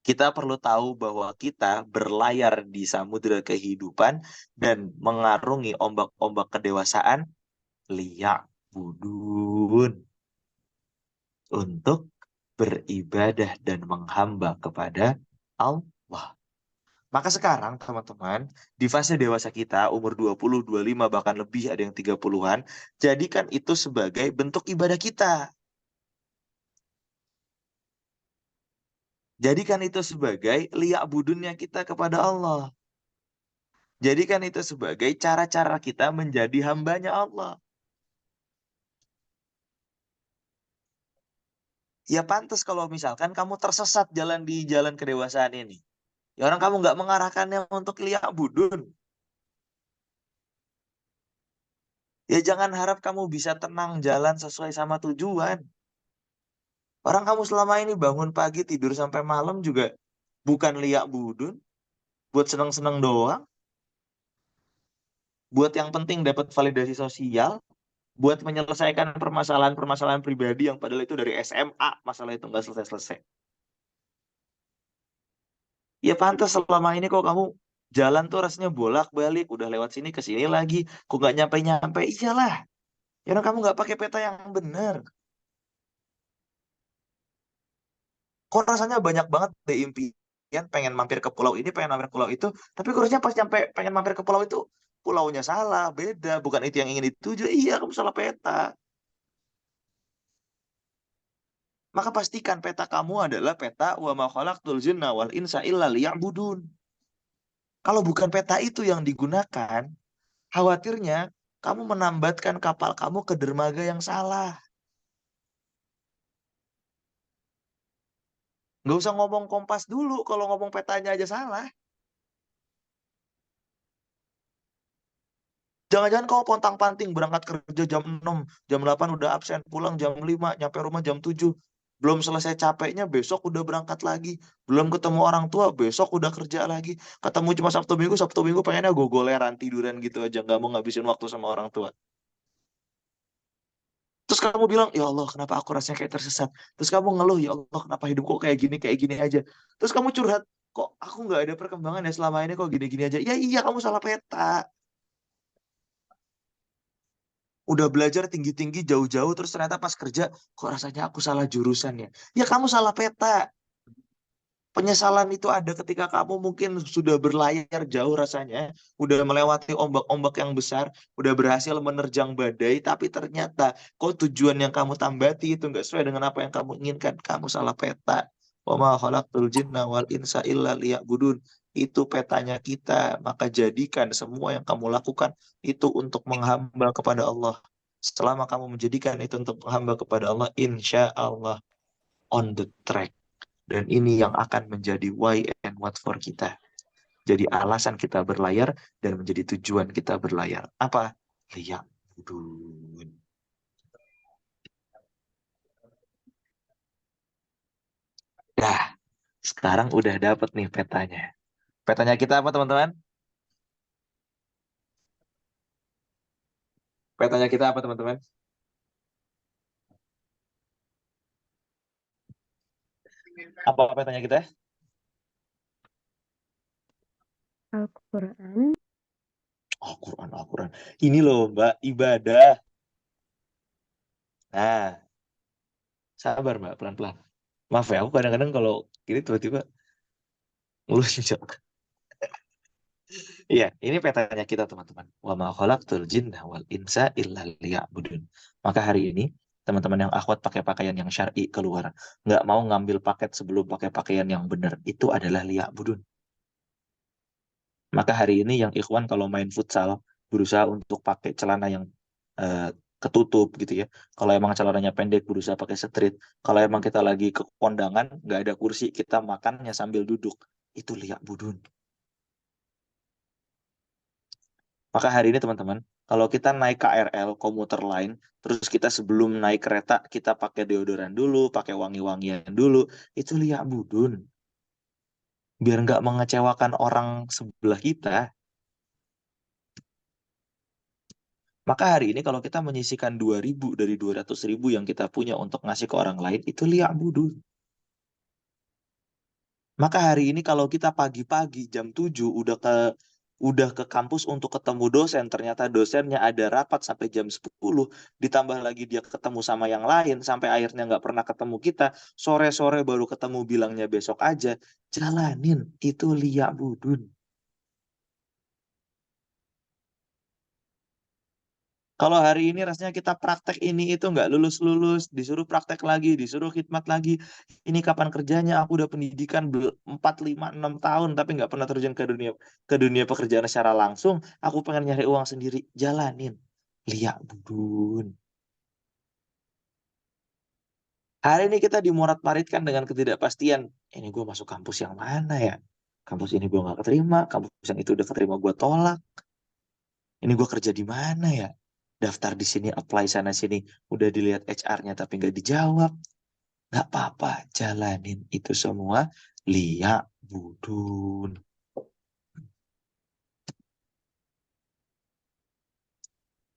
Kita perlu tahu bahwa kita berlayar di samudera kehidupan dan mengarungi ombak-ombak kedewasaan liyak budun untuk beribadah dan menghamba kepada Allah. Maka sekarang teman-teman, di fase dewasa kita, umur 20, 25, bahkan lebih, ada yang 30-an, jadikan itu sebagai bentuk ibadah kita. Jadikan itu sebagai liyak budunnya kita kepada Allah. Jadikan itu sebagai cara-cara kita menjadi hambanya Allah. Ya pantas kalau misalkan kamu tersesat jalan di jalan kedewasaan ini. Ya orang kamu nggak mengarahkannya untuk liyak budun. Ya jangan harap kamu bisa tenang jalan sesuai sama tujuan. Orang kamu selama ini bangun pagi tidur sampai malam juga bukan liyak budun. Buat seneng-seneng doang. Buat yang penting dapat validasi sosial. Buat menyelesaikan permasalahan-permasalahan pribadi yang padahal itu dari SMA. Masalah itu nggak selesai-selesai. Ya pantas selama ini kok kamu jalan tuh rasanya bolak-balik. Udah lewat sini ke sini lagi. Kok nggak nyampe-nyampe? Iyalah. Ya orang kamu nggak pakai peta yang benar. Kok rasanya banyak banget deh impian pengen mampir ke pulau ini, pengen mampir ke pulau itu. Tapi kurusnya pas nyampe pengen mampir ke pulau itu, pulaunya salah, beda. Bukan itu yang ingin dituju. Iya, kamu salah peta. Maka pastikan peta kamu adalah peta wa ma khalaqtul jinna wal insa illa liya'budun. Kalau bukan peta itu yang digunakan, khawatirnya kamu menambatkan kapal kamu ke dermaga yang salah. Nggak usah ngomong kompas dulu, kalau ngomong petanya aja salah. Jangan-jangan kau pontang-panting berangkat kerja jam 6, jam 8 udah absen, pulang jam 5, nyampe rumah jam 7. Belum selesai capeknya, besok udah berangkat lagi. Belum ketemu orang tua, besok udah kerja lagi. Ketemu cuma Sabtu Minggu pengennya gogoleran, tiduran gitu aja. Nggak mau ngabisin waktu sama orang tua. Terus kamu bilang, ya Allah, kenapa aku rasanya kayak tersesat? Terus kamu ngeluh, ya Allah, kenapa hidupku kayak gini aja? Terus kamu curhat, kok aku nggak ada perkembangan ya selama ini, kok gini-gini aja? Ya iya, kamu salah peta. Udah belajar tinggi-tinggi jauh-jauh terus ternyata pas kerja kok rasanya aku salah jurusan ya. Ya kamu salah peta. Penyesalan itu ada ketika kamu mungkin sudah berlayar jauh rasanya, udah melewati ombak-ombak yang besar, udah berhasil menerjang badai, tapi ternyata kok tujuan yang kamu tambati itu nggak sesuai dengan apa yang kamu inginkan. Kamu salah peta. Wa ma khalaqtul jinna wal insa illa liya'budun. Itu petanya kita, maka jadikan semua yang kamu lakukan itu untuk menghamba kepada Allah. Selama kamu menjadikan itu untuk menghamba kepada Allah, insya Allah on the track. Dan ini yang akan menjadi why and what for kita. Jadi alasan kita berlayar dan menjadi tujuan kita berlayar. Apa? Lihat. Dah, sekarang udah dapet nih petanya. Petanya kita apa teman-teman? Petanya kita apa teman-teman? Apa petanya kita? Al-Quran. Al-Quran, Al-Quran. Ini loh Mbak, ibadah. Nah, sabar Mbak, pelan-pelan. Maaf ya, aku kadang-kadang kalau gini tiba-tiba ngelunjak. Iya, ini petanya kita teman-teman. Wa ma khalaqtul jinna wal insa illa liya'budun. Maka hari ini teman-teman yang akhwat pakai pakaian yang syar'i keluar, nggak mau ngambil paket sebelum pakai pakaian yang benar, itu adalah liya'budun. Maka hari ini yang ikhwan kalau main futsal berusaha untuk pakai celana yang ketutup gitu ya. Kalau emang celananya pendek berusaha pakai street. Kalau emang kita lagi ke kondangan nggak ada kursi, kita makannya sambil duduk. Itu liya'budun. Maka hari ini teman-teman, kalau kita naik KRL, komuter lain, terus kita sebelum naik kereta, kita pakai deodoran dulu, pakai wangi-wangian dulu, itu liya'budun. Biar nggak mengecewakan orang sebelah kita. Maka hari ini kalau kita menyisihkan 2.000 dari 200.000 yang kita punya untuk ngasih ke orang lain, itu liya'budun. Maka hari ini kalau kita pagi-pagi jam 7 udah ke kampus untuk ketemu dosen, ternyata dosennya ada rapat sampai jam 10, ditambah lagi dia ketemu sama yang lain, sampai akhirnya nggak pernah ketemu kita, sore-sore baru ketemu bilangnya besok aja, jalanin, itu liya'budun. Kalau hari ini rasanya kita praktek ini itu nggak lulus-lulus, disuruh praktek lagi, disuruh khidmat lagi. Ini kapan kerjanya? Aku udah pendidikan 4, 5, 6 tahun tapi nggak pernah terjun ke dunia pekerjaan secara langsung. Aku pengen nyari uang sendiri, jalanin. Lihat budun. Hari ini kita dimorat-maritkan dengan ketidakpastian. Ini gue masuk kampus yang mana ya? Kampus ini gue nggak keterima, kampus yang itu udah keterima gue tolak. Ini gue kerja di mana ya? Daftar di sini, apply sana sini, udah dilihat HR-nya tapi nggak dijawab. Nggak apa-apa, jalanin itu semua. Lihat budun.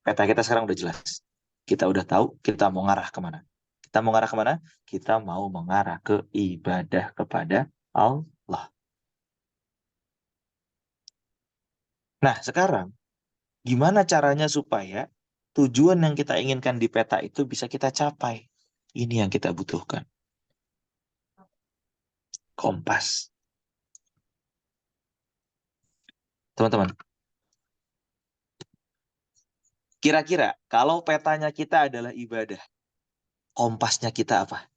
Peta kita sekarang udah jelas. Kita udah tahu kita mau ngarah kemana. Kita mau ngarah kemana? Kita mau mengarah ke ibadah kepada Allah. Nah, sekarang gimana caranya supaya tujuan yang kita inginkan di peta itu bisa kita capai? Ini yang kita butuhkan. Kompas. Teman-teman, kira-kira kalau petanya kita adalah ibadah, kompasnya kita apa?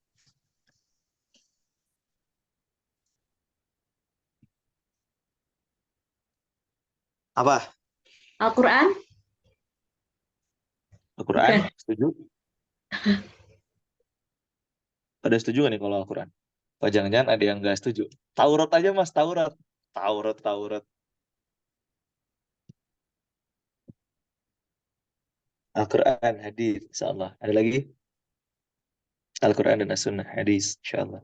Apa? Al-Quran? Al-Quran? Bukan. Setuju? Ada setuju nggak nih kalau Al-Quran? Oh, jangan-jangan ada yang nggak setuju. Taurat aja mas, Taurat. Taurat, Taurat. Al-Quran, hadis, insyaAllah. Ada lagi? Al-Quran dan As-Sunnah, hadis, insyaAllah.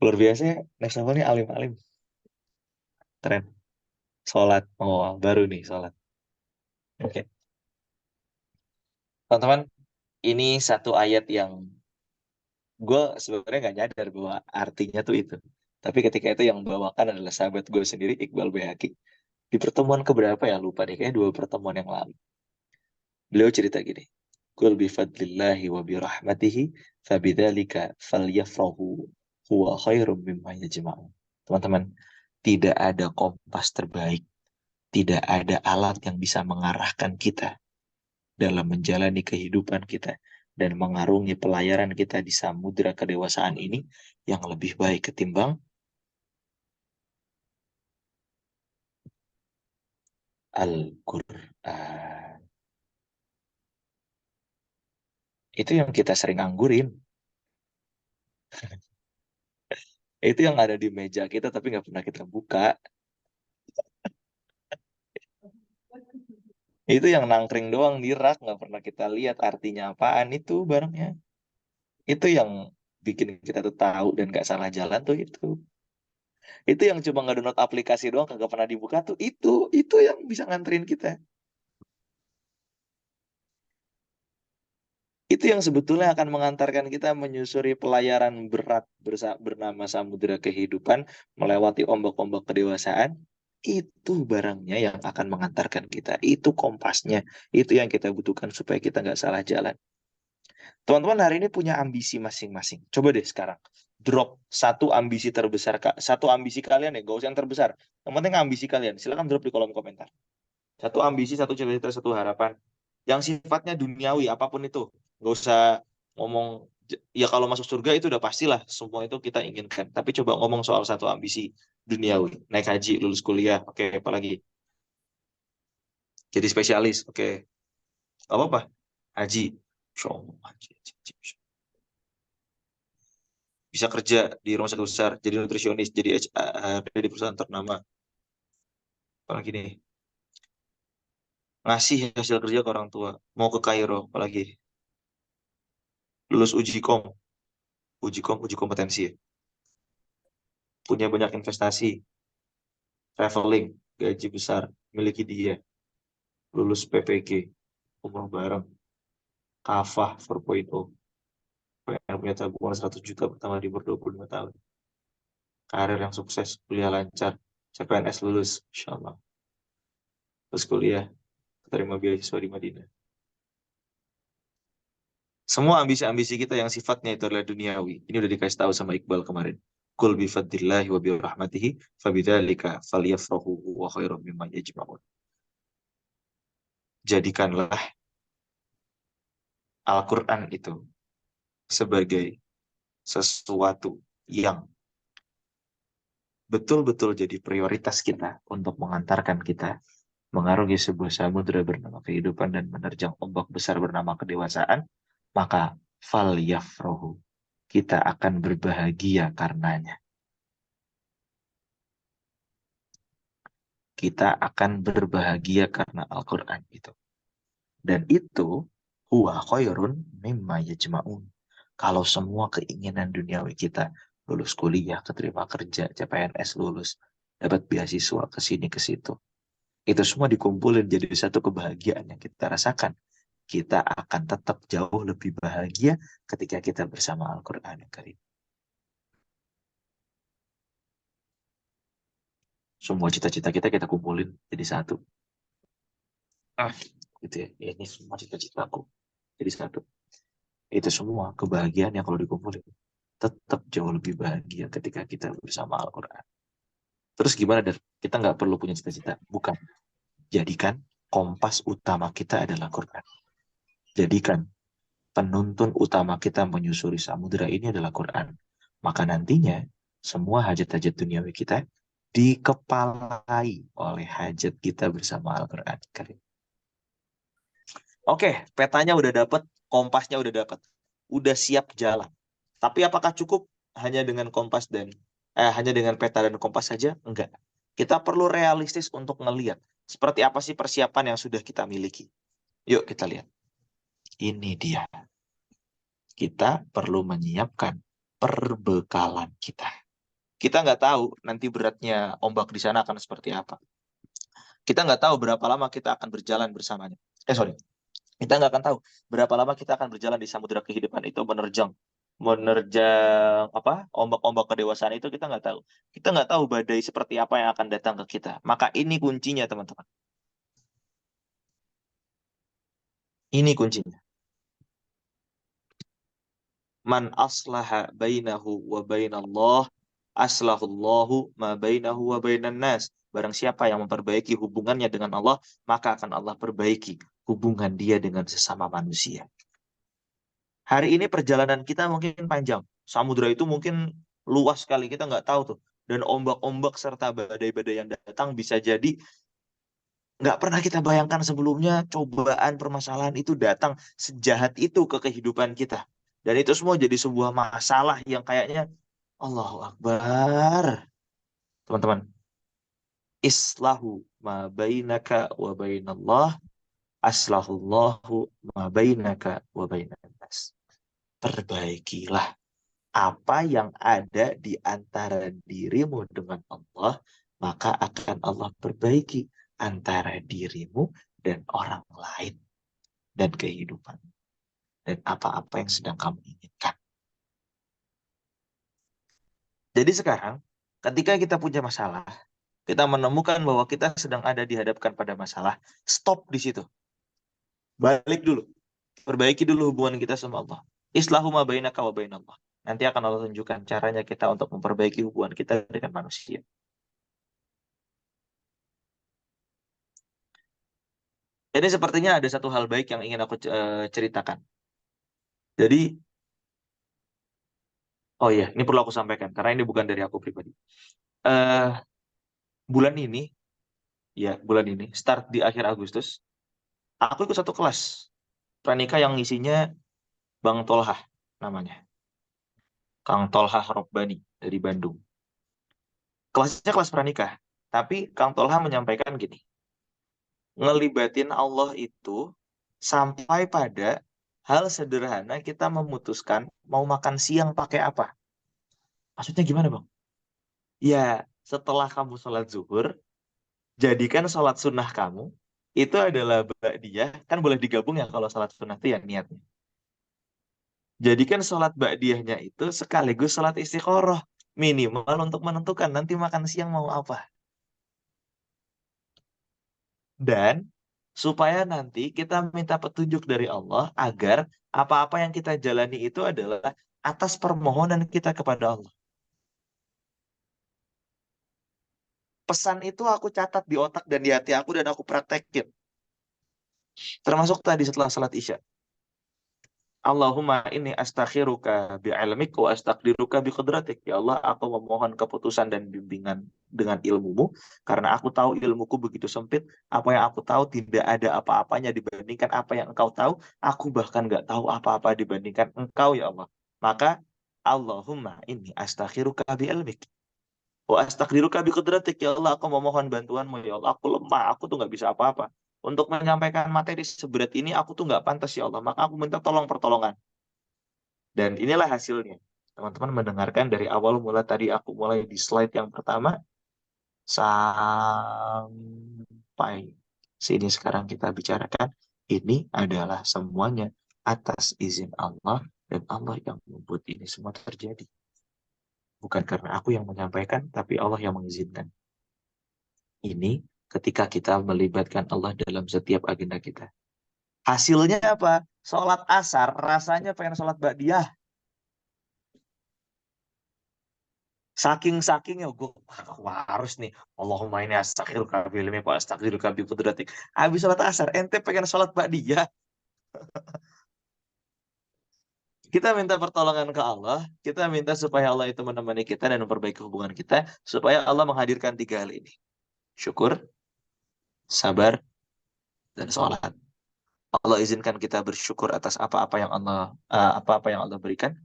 Luar biasa ya, next level ini alim-alim. Keren. Sholat. Oh, baru nih sholat. Oke. Teman-teman, ini satu ayat yang gue sebenarnya nggak nyadar bahwa artinya tuh itu. Tapi ketika itu yang membawakan adalah sahabat gue sendiri, Iqbal Bayhaqi. Di pertemuan keberapa ya, lupa deh, kayak 2 pertemuan yang lalu. Beliau cerita gini, Qul bifadlillahi wa birahmatihi fabidzalika falyafrahu. huwa khairum mimma yajma'un. Teman-teman, tidak ada kompas terbaik, tidak ada alat yang bisa mengarahkan kita dalam menjalani kehidupan kita dan mengarungi pelayaran kita di samudera kedewasaan ini yang lebih baik ketimbang Al-Quran. Itu yang kita sering anggurin. Itu yang ada di meja kita tapi nggak pernah kita buka. Itu yang nangkring doang di rak, nggak pernah kita lihat artinya apaan itu barangnya. Itu yang bikin kita tuh tahu dan nggak salah jalan tuh itu. Itu yang cuma nge-download aplikasi doang kagak pernah dibuka tuh itu yang bisa nganterin kita. Itu yang sebetulnya akan mengantarkan kita menyusuri pelayaran berat bernama samudera kehidupan, melewati ombak-ombak kedewasaan. Itu barangnya yang akan mengantarkan kita. Itu kompasnya. Itu yang kita butuhkan supaya kita nggak salah jalan. Teman-teman hari ini punya ambisi masing-masing. Coba deh sekarang. Drop satu ambisi terbesar. Satu ambisi kalian ya. Gak usah yang terbesar. Yang penting ambisi kalian. Silahkan drop di kolom komentar. Satu ambisi, satu cita-cita, satu harapan. Yang sifatnya duniawi, apapun itu. Gak usah ngomong, ya kalau masuk surga itu udah pastilah. Semua itu kita inginkan. Tapi coba ngomong soal satu ambisi duniawi. Naik haji, lulus kuliah. Oke, apalagi? Jadi spesialis. Oke. Apa-apa? Haji. Insya Allah, haji, haji, haji. Bisa kerja di rumah sakit besar, jadi nutrisionis, jadi HR, di perusahaan ternama. Apalagi nih? Ngasih hasil kerja ke orang tua. Mau ke Kairo, apalagi? Lulus uji kompetensi ya. Punya banyak investasi, traveling, gaji besar, miliki dia, lulus PPG, umroh bareng, kafah 4.0, pengen punya tabungan 100 juta pertama di umur 25 tahun, karir yang sukses, kuliah lancar, CPNS lulus, insya Allah, terus kuliah, terima beasiswa di Madinah. Semua ambisi-ambisi kita yang sifatnya itu adalah duniawi. Ini udah dikasih tahu sama Iqbal kemarin. Qul bifadlillahi wa birahmatihi fabidzalika falyafrahu wa khairum mimma yajma'un. Jadikanlah Al-Quran itu sebagai sesuatu yang betul-betul jadi prioritas kita untuk mengantarkan kita mengarungi sebuah samudera bernama kehidupan dan menerjang ombak besar bernama kedewasaan, maka fal yafrohu, kita akan berbahagia karenanya. Kita akan berbahagia karena Al-Quran itu. Dan itu huwa khairun mimma yajma'un. Kalau semua keinginan duniawi kita, lulus kuliah, keterima kerja, CPNS lulus, dapat beasiswa ke sini ke situ, itu semua dikumpulin jadi satu kebahagiaan yang kita rasakan. Kita akan tetap jauh lebih bahagia ketika kita bersama Al-Quran yang Karim. Semua cita-cita kita kumpulin jadi satu. Gitu ya. Ini semua cita-citaku jadi satu. Itu semua kebahagiaan yang kalau dikumpulin tetap jauh lebih bahagia ketika kita bersama Al-Quran. Terus gimana, Dar? Kita nggak perlu punya cita-cita. Bukan. Jadikan kompas utama kita adalah Quran. Jadikan penuntun utama kita menyusuri samudera ini adalah Quran. Maka nantinya semua hajat-hajat duniawi kita dikepalai oleh hajat kita bersama Al-Quran. Oke, petanya udah dapet, kompasnya udah dapet, udah siap jalan. Tapi apakah cukup hanya dengan kompas dan hanya dengan peta dan kompas saja? Enggak. Kita perlu realistis untuk ngelihat seperti apa sih persiapan yang sudah kita miliki. Yuk kita lihat. Ini dia. Kita perlu menyiapkan perbekalan kita. Kita nggak tahu nanti beratnya ombak di sana akan seperti apa. Kita nggak tahu berapa lama kita akan berjalan bersamanya. Sorry. Kita nggak akan tahu berapa lama kita akan berjalan di samudera kehidupan itu menerjang apa ombak-ombak kedewasaan itu kita nggak tahu. Kita nggak tahu badai seperti apa yang akan datang ke kita. Maka ini kuncinya teman-teman. Ini kuncinya. Man aslaha bainahu wa bainallah, aslahullahu ma bainahu wa bainan nas. Barang siapa yang memperbaiki hubungannya dengan Allah, maka akan Allah perbaiki hubungan dia dengan sesama manusia. Hari ini perjalanan kita mungkin panjang. Samudra itu mungkin luas sekali, kita nggak tahu tuh. Dan ombak-ombak serta badai-badai yang datang bisa jadi nggak pernah kita bayangkan sebelumnya. Cobaan, permasalahan itu datang sejahat itu ke kehidupan kita. Dan itu semua jadi sebuah masalah yang kayaknya Allahu Akbar. Teman-teman, islahu ma bainaka wa bainallah, aslahullahu ma bainaka wa bainan nas. Perbaikilah apa yang ada di antara dirimu dengan Allah, maka akan Allah perbaiki antara dirimu dan orang lain dan kehidupan dan apa-apa yang sedang kamu inginkan. Jadi sekarang, ketika kita punya masalah, kita menemukan bahwa kita sedang ada dihadapkan pada masalah, stop di situ. Balik dulu. Perbaiki dulu hubungan kita sama Allah. Islahu ma bainaka wa bainallah. Nanti akan Allah tunjukkan caranya kita untuk memperbaiki hubungan kita dengan manusia. Jadi sepertinya ada satu hal baik yang ingin aku ceritakan. Jadi, oh iya, ini perlu aku sampaikan karena ini bukan dari aku pribadi. Eh, bulan ini, start di akhir Agustus, aku ikut satu kelas pranika yang isinya Bang Tolhah namanya, Kang Tolhah Robbani dari Bandung. Kelasnya kelas pranika, tapi Kang Tolhah menyampaikan gini, ngelibatin Allah itu sampai pada hal sederhana kita memutuskan mau makan siang pakai apa. Maksudnya gimana, Bang? Ya, setelah kamu sholat zuhur, jadikan sholat sunnah kamu itu adalah ba'diyah, kan boleh digabung ya kalau sholat sunnah itu ya niatnya. Jadikan sholat ba'diyahnya itu sekaligus sholat istikharah, minimal untuk menentukan nanti makan siang mau apa. Dan supaya nanti kita minta petunjuk dari Allah agar apa-apa yang kita jalani itu adalah atas permohonan kita kepada Allah. Pesan itu aku catat di otak dan di hati aku dan aku praktekin. Termasuk tadi setelah salat Isya. Allahumma inni astakhiruka bi'ilmik wa astaqdiruka biqudratik. Ya Allah, aku memohon keputusan dan bimbingan dengan ilmumu, karena aku tahu ilmuku begitu sempit, apa yang aku tahu tidak ada apa-apanya dibandingkan apa yang engkau tahu, aku bahkan nggak tahu apa-apa dibandingkan engkau ya Allah. Maka, Allahumma inni astakhiruka bi'ilmik wa astaqdiruka biqudratik. Ya Allah, aku memohon bantuanmu ya Allah, aku lemah, aku tuh nggak bisa apa-apa. Untuk menyampaikan materi seberat ini, aku tuh nggak pantas ya Allah. Maka aku minta tolong pertolongan. Dan inilah hasilnya. Teman-teman mendengarkan dari awal mula tadi aku mulai di slide yang pertama sampai sini sekarang kita bicarakan. Ini adalah semuanya atas izin Allah dan Allah yang membuat ini semua terjadi. Bukan karena aku yang menyampaikan, tapi Allah yang mengizinkan. Ini ketika kita melibatkan Allah dalam setiap agenda kita. Hasilnya apa? Sholat asar rasanya pengen sholat ba'diyah. Saking-sakingnya gue harus nih. Allahumma ini astaghfiruka bi'ilmik wa astaghfiruka biqudratik. Habis sholat asar, ente pengen sholat ba'diyah. Kita minta pertolongan ke Allah. Kita minta supaya Allah itu menemani kita dan memperbaiki hubungan kita. Supaya Allah menghadirkan 3 hal ini. Syukur, sabar, dan sholat. Allah izinkan kita bersyukur atas apa-apa yang Allah berikan.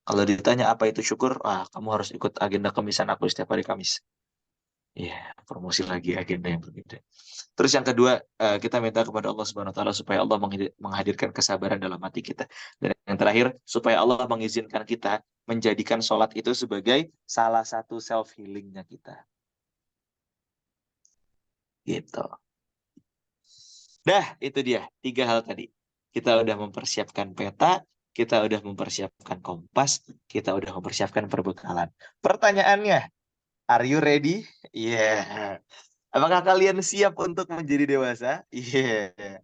Kalau ditanya apa itu syukur, kamu harus ikut agenda kemisan aku setiap hari Kamis. Iya, promosi lagi agenda yang berbeda. Terus yang kedua, kita minta kepada Allah Subhanahu wa taala supaya Allah menghadirkan kesabaran dalam hati kita. Dan yang terakhir, supaya Allah mengizinkan kita menjadikan sholat itu sebagai salah satu self healingnya kita. Gitu. Dah, itu dia 3 hal tadi. Kita udah mempersiapkan peta, kita udah mempersiapkan kompas, kita udah mempersiapkan perbekalan. Pertanyaannya, are you ready? Iya. Yeah. Apakah kalian siap untuk menjadi dewasa? Iya. Yeah.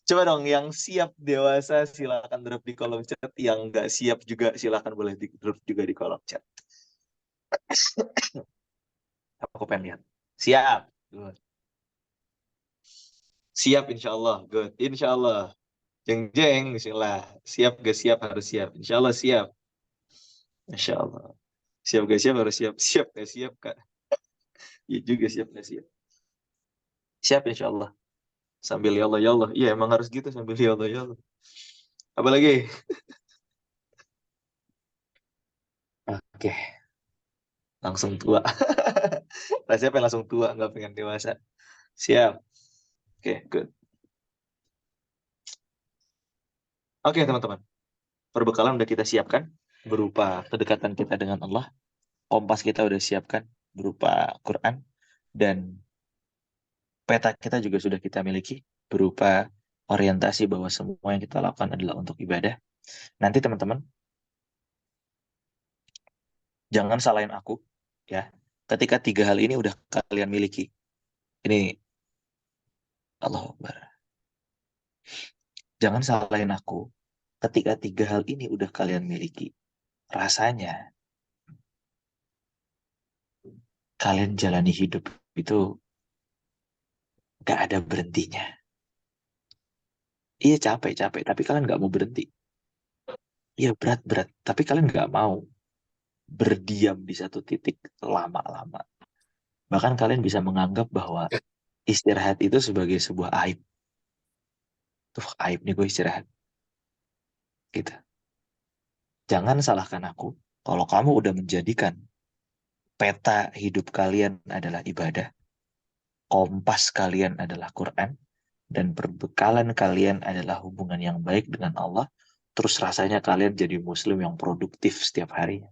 Coba dong, yang siap dewasa silakan drop di kolom chat, yang nggak siap juga silakan boleh di drop juga di kolom chat. Aku pengen lihat. Siap. Good. Siap insya Allah. Good. Insya Allah. Jeng jeng. Bismillah. Siap gak siap harus siap. Insya Allah siap. Insya Allah. Siap gak siap harus siap. Siap gak siap kak. Iya juga siap gak siap. Siap insya Allah. Sambil ya Allah. Iya emang harus gitu sambil ya Allah. Apalagi? Oke. Langsung tua. Rasanya pengen langsung tua, nggak pengen dewasa. Siap. Oke, good. Oke, teman-teman. Perbekalan udah kita siapkan berupa kedekatan kita dengan Allah. Kompas kita udah siapkan berupa Quran. Dan peta kita juga sudah kita miliki berupa orientasi bahwa semua yang kita lakukan adalah untuk ibadah. Nanti teman-teman, jangan salahin aku, ya. Ketika tiga hal ini udah kalian miliki. Ini, Allahu Akbar. Jangan salahin aku. Ketika tiga hal ini udah kalian miliki. Rasanya kalian jalani hidup itu gak ada berhentinya. Iya capek-capek, tapi kalian gak mau berhenti. Iya berat-berat, tapi kalian gak mau berdiam di satu titik lama-lama. Bahkan kalian bisa menganggap bahwa istirahat itu sebagai sebuah aib. Tuh aib nih gue istirahat. Gitu. Jangan salahkan aku kalau kamu udah menjadikan peta hidup kalian adalah ibadah, kompas kalian adalah Quran, dan perbekalan kalian adalah hubungan yang baik dengan Allah, terus rasanya kalian jadi muslim yang produktif setiap harinya.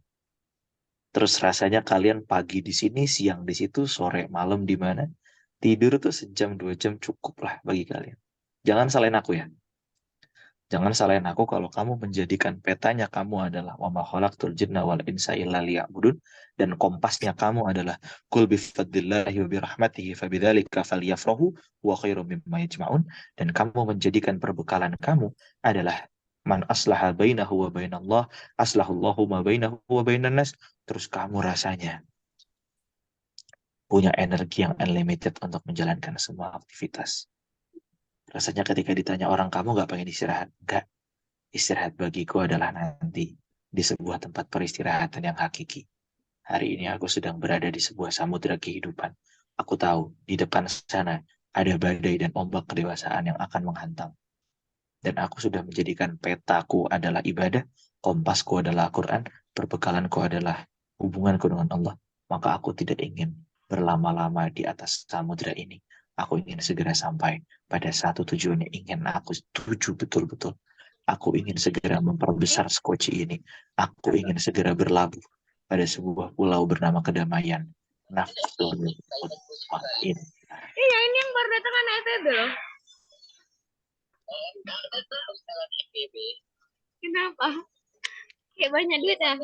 Terus rasanya kalian pagi di sini, siang di situ, sore malam di mana, tidur tuh sejam 2 jam cukup lah bagi kalian. Jangan salahin aku ya. Jangan salahin aku kalau kamu menjadikan petanya kamu adalah wa ma khalaqtul jinna wal insa illa liya'budun, dan kompasnya kamu adalah kul bi fadlillahi wa bi rahmatihi fabidzalika falyafrahu wa khairum mimma yajma'un, dan kamu menjadikan perbekalan kamu adalah man aslaha bainahu wa bainallah aslahullahu ma bainahu wa bainan nas, terus kamu rasanya punya energi yang unlimited untuk menjalankan semua aktivitas. Rasanya ketika ditanya orang, kamu nggak pengen istirahat? Enggak. Istirahat bagiku adalah nanti di sebuah tempat peristirahatan yang hakiki. Hari ini aku sedang berada di sebuah samudera kehidupan. Aku tahu di depan sana ada badai dan ombak kedewasaan yang akan menghantam. Dan aku sudah menjadikan petaku adalah ibadah, kompasku adalah Quran, perbekalanku adalah hubunganku dengan Allah. Maka aku tidak ingin berlama-lama di atas samudera ini. Aku ingin segera sampai pada satu tujuan yang ingin aku tuju betul-betul. Aku ingin segera memperbesar skoci ini. Aku ingin segera berlabuh pada sebuah pulau bernama kedamaian. Nafsul mutmain. Iya, ini yang baru datang anak FEB loh. Kenapa? Kayak banyak duit ya?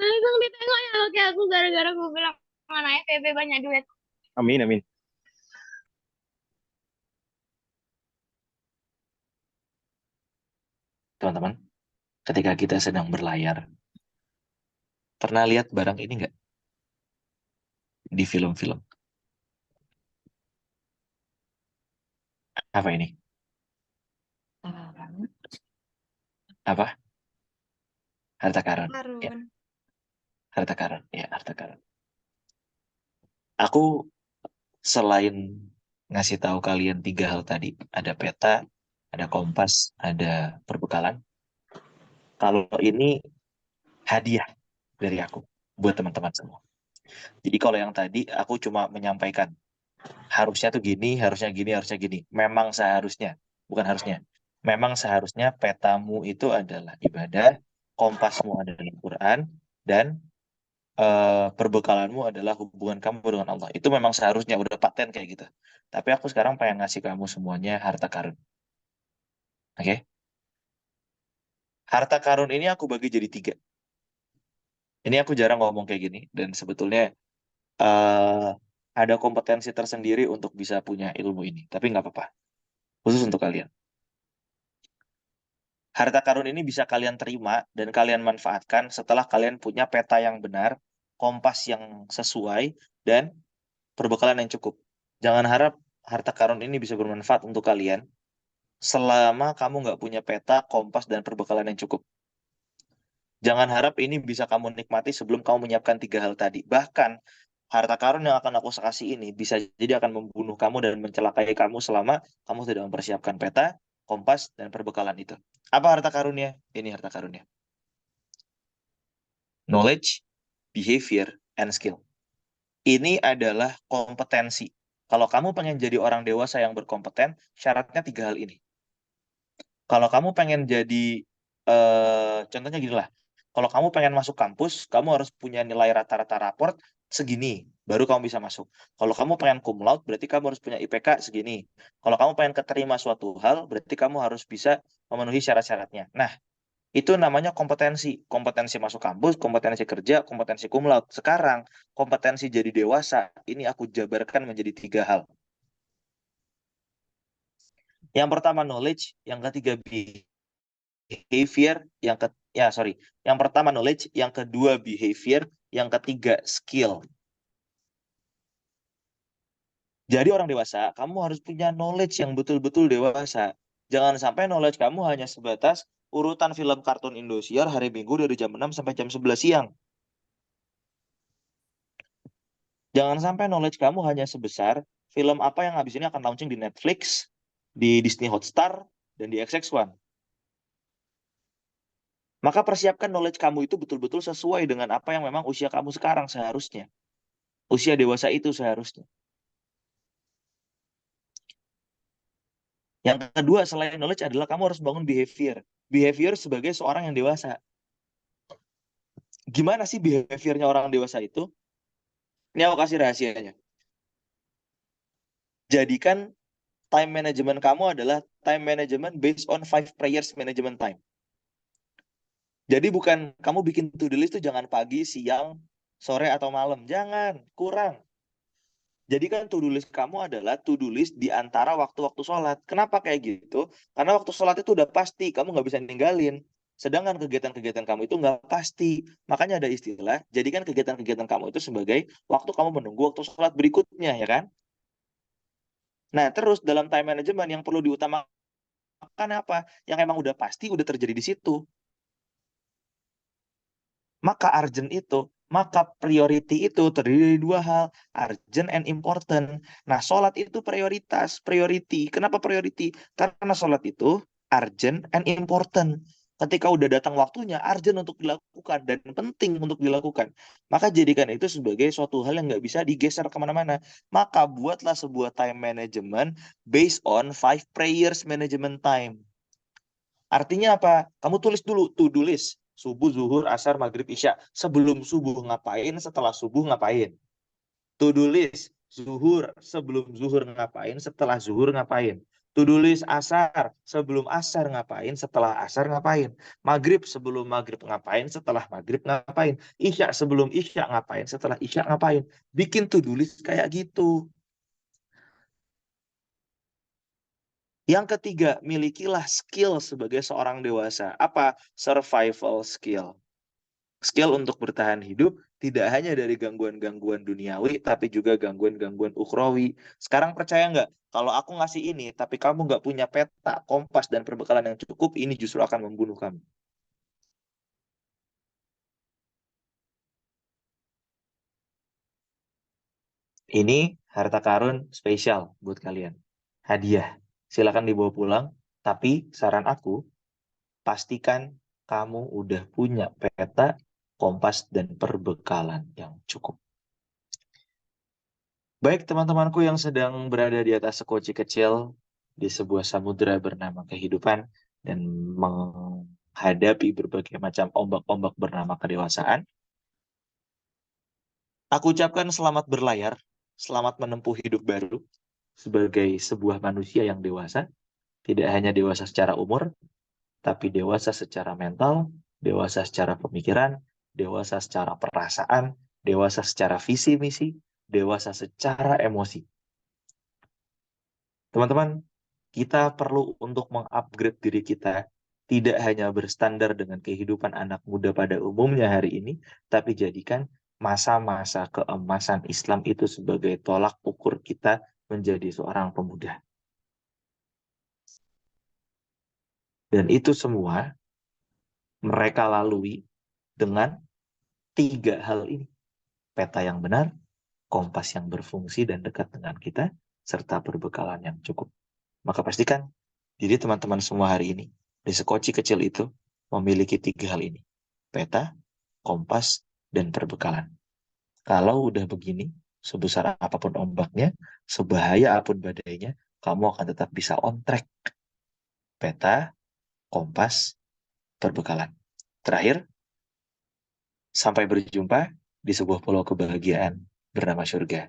Langsung ditengok ya lo kayak aku gara-gara gue bilang anak FEB banyak duit. Amin, amin. Teman-teman, ketika kita sedang berlayar, pernah lihat barang ini nggak di film-film? Apa ini? Apa? Harta karun. Ya, Karun. harta karun. Ya, harta karun. Aku selain ngasih tahu kalian tiga hal tadi, ada peta, ada kompas, ada perbekalan. Kalau ini hadiah dari aku buat teman-teman semua. Jadi kalau yang tadi aku cuma menyampaikan harusnya tuh gini, harusnya gini, harusnya gini. Memang seharusnya, bukan harusnya. Memang seharusnya petamu itu adalah ibadah, kompasmu adalah Quran, dan perbekalanmu adalah hubungan kamu dengan Allah. Itu memang seharusnya udah paten kayak gitu. Tapi aku sekarang pengen ngasih kamu semuanya harta karun. Oke? Harta karun ini aku bagi jadi tiga. Ini aku jarang ngomong kayak gini. Dan sebetulnya eh ada kompetensi tersendiri untuk bisa punya ilmu ini. Tapi nggak apa-apa. Khusus untuk kalian. Harta karun ini bisa kalian terima dan kalian manfaatkan setelah kalian punya peta yang benar, kompas yang sesuai, dan perbekalan yang cukup. Jangan harap harta karun ini bisa bermanfaat untuk kalian selama kamu nggak punya peta, kompas, dan perbekalan yang cukup. Jangan harap ini bisa kamu nikmati sebelum kamu menyiapkan 3 hal tadi. Bahkan, harta karun yang akan aku kasih ini bisa jadi akan membunuh kamu dan mencelakai kamu selama kamu tidak mempersiapkan peta, kompas, dan perbekalan itu. Apa harta karunnya? Ini harta karunnya. Knowledge, behavior, and skill. Ini adalah kompetensi. Kalau kamu pengen jadi orang dewasa yang berkompeten, syaratnya 3 hal ini. Kalau kamu pengen jadi, contohnya gini lah, kalau kamu pengen masuk kampus, kamu harus punya nilai rata-rata raport segini, baru kamu bisa masuk. Kalau kamu pengen cum laude, berarti kamu harus punya IPK segini. Kalau kamu pengen keterima suatu hal, berarti kamu harus bisa memenuhi syarat-syaratnya. Nah, itu namanya kompetensi. Kompetensi masuk kampus, kompetensi kerja, kompetensi cum laude. Sekarang, kompetensi jadi dewasa, ini aku jabarkan menjadi 3 hal. Yang pertama knowledge, yang ketiga behavior, yang pertama knowledge, yang kedua behavior, yang ketiga skill. Jadi orang dewasa, kamu harus punya knowledge yang betul-betul dewasa. Jangan sampai knowledge kamu hanya sebatas urutan film kartun Indosiar hari Minggu dari jam 6 sampai jam 11 siang. Jangan sampai knowledge kamu hanya sebesar film apa yang habis ini akan launching di Netflix, di Disney Hotstar, dan di XX1. Maka persiapkan knowledge kamu itu betul-betul sesuai dengan apa yang memang usia kamu sekarang seharusnya. Usia dewasa itu seharusnya. Yang kedua selain knowledge adalah kamu harus bangun behavior. Behavior sebagai seorang yang dewasa. Gimana sih behaviornya orang dewasa itu? Ini aku kasih rahasianya. Jadikan time management kamu adalah time management based on 5 prayers management time. Jadi bukan kamu bikin to-do list itu jangan pagi, siang, sore, atau malam. Jangan, kurang. Jadi kan to-do list kamu adalah to-do list di antara waktu-waktu sholat. Kenapa kayak gitu? Karena waktu sholat itu udah pasti, kamu nggak bisa ninggalin. Sedangkan kegiatan-kegiatan kamu itu nggak pasti. Makanya ada istilah, jadikan kegiatan-kegiatan kamu itu sebagai waktu kamu menunggu waktu sholat berikutnya, ya kan? Nah, terus dalam time management yang perlu diutamakan apa? Yang emang udah pasti, udah terjadi di situ. Maka priority itu terdiri dari 2 hal, urgent and important. Nah, sholat itu priority. Kenapa priority? Karena sholat itu urgent and important. Ketika udah datang waktunya, urgent untuk dilakukan dan penting untuk dilakukan. Maka jadikan itu sebagai suatu hal yang nggak bisa digeser kemana-mana. Maka buatlah sebuah time management based on 5 prayers management time. Artinya apa? Kamu tulis dulu to-do list. Subuh, zuhur, asar, maghrib, isya. Sebelum subuh ngapain, setelah subuh ngapain. To-do list. Zuhur, sebelum zuhur ngapain, setelah zuhur ngapain. To-do list asar, sebelum asar ngapain, setelah asar ngapain. Maghrib, sebelum maghrib ngapain, setelah maghrib ngapain. Isya, sebelum isya ngapain, setelah isya ngapain. Bikin to-do list kayak gitu. Yang ketiga, milikilah skill sebagai seorang dewasa. Apa? Survival skill. Skill untuk bertahan hidup tidak hanya dari gangguan-gangguan duniawi, tapi juga gangguan-gangguan ukhrawi. Sekarang percaya nggak? Kalau aku ngasih ini, tapi kamu nggak punya peta, kompas, dan perbekalan yang cukup, ini justru akan membunuh kamu. Ini harta karun spesial buat kalian. Hadiah. Silakan dibawa pulang. Tapi saran aku, pastikan kamu udah punya peta, kompas, dan perbekalan yang cukup. Baik teman-temanku yang sedang berada di atas sekoci kecil di sebuah samudera bernama kehidupan dan menghadapi berbagai macam ombak-ombak bernama kedewasaan, aku ucapkan selamat berlayar, selamat menempuh hidup baru sebagai sebuah manusia yang dewasa, tidak hanya dewasa secara umur, tapi dewasa secara mental, dewasa secara pemikiran, dewasa secara perasaan, dewasa secara visi misi, dewasa secara emosi. Teman-teman, kita perlu untuk mengupgrade diri kita, tidak hanya berstandar dengan kehidupan anak muda pada umumnya hari ini, tapi jadikan masa-masa keemasan Islam itu sebagai tolak ukur kita menjadi seorang pemuda. Dan itu semua mereka lalui dengan 3 hal ini. Peta yang benar, kompas yang berfungsi dan dekat dengan kita, serta perbekalan yang cukup. Maka pastikan diri teman-teman semua hari ini di sekoci kecil itu memiliki 3 hal ini. Peta, kompas, dan perbekalan. Kalau udah begini, sebesar apapun ombaknya, sebahaya apapun badainya, kamu akan tetap bisa on track. Peta, kompas, perbekalan. Terakhir, sampai berjumpa di sebuah pulau kebahagiaan bernama surga.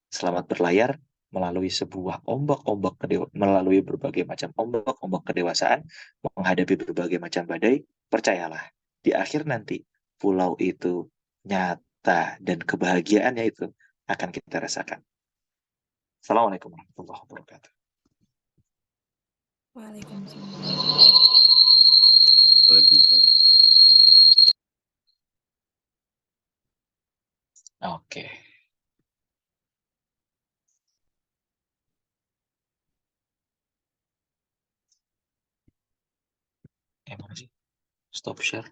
Selamat berlayar melalui sebuah melalui berbagai macam ombak kedewasaan, menghadapi berbagai macam badai. Percayalah, di akhir nanti pulau itu nyata dan kebahagiaannya itu akan kita rasakan. Assalamualaikum warahmatullahi wabarakatuh. Waalaikumsalam. Waalaikumsalam. Oke. Mana sih? Stop share.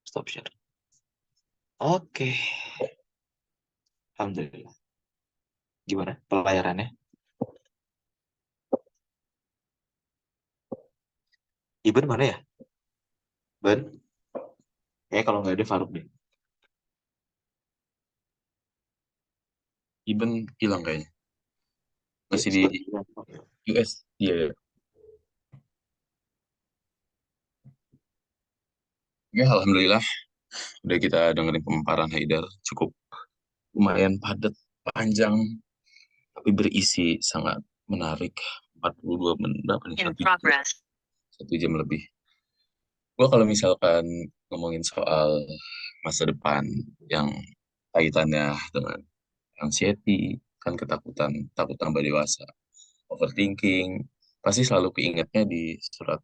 Stop share. Oke. Alhamdulillah. Gimana pelayarannya? Iben mana ya? Ben? Kalau nggak ada Faruk deh. Iben hilang kayaknya. Masih di Sepertinya. US. Iya, ya. Ya, alhamdulillah. Udah kita dengerin pemaparan Haidar. Cukup lumayan padat, panjang, tapi berisi sangat menarik. 42 menit, berapa nih? Satu jam lebih. Gue kalau misalkan ngomongin soal masa depan yang kaitannya dengan anxiety, kan ketakutan, takut tambah dewasa, overthinking, pasti selalu keingetnya di surat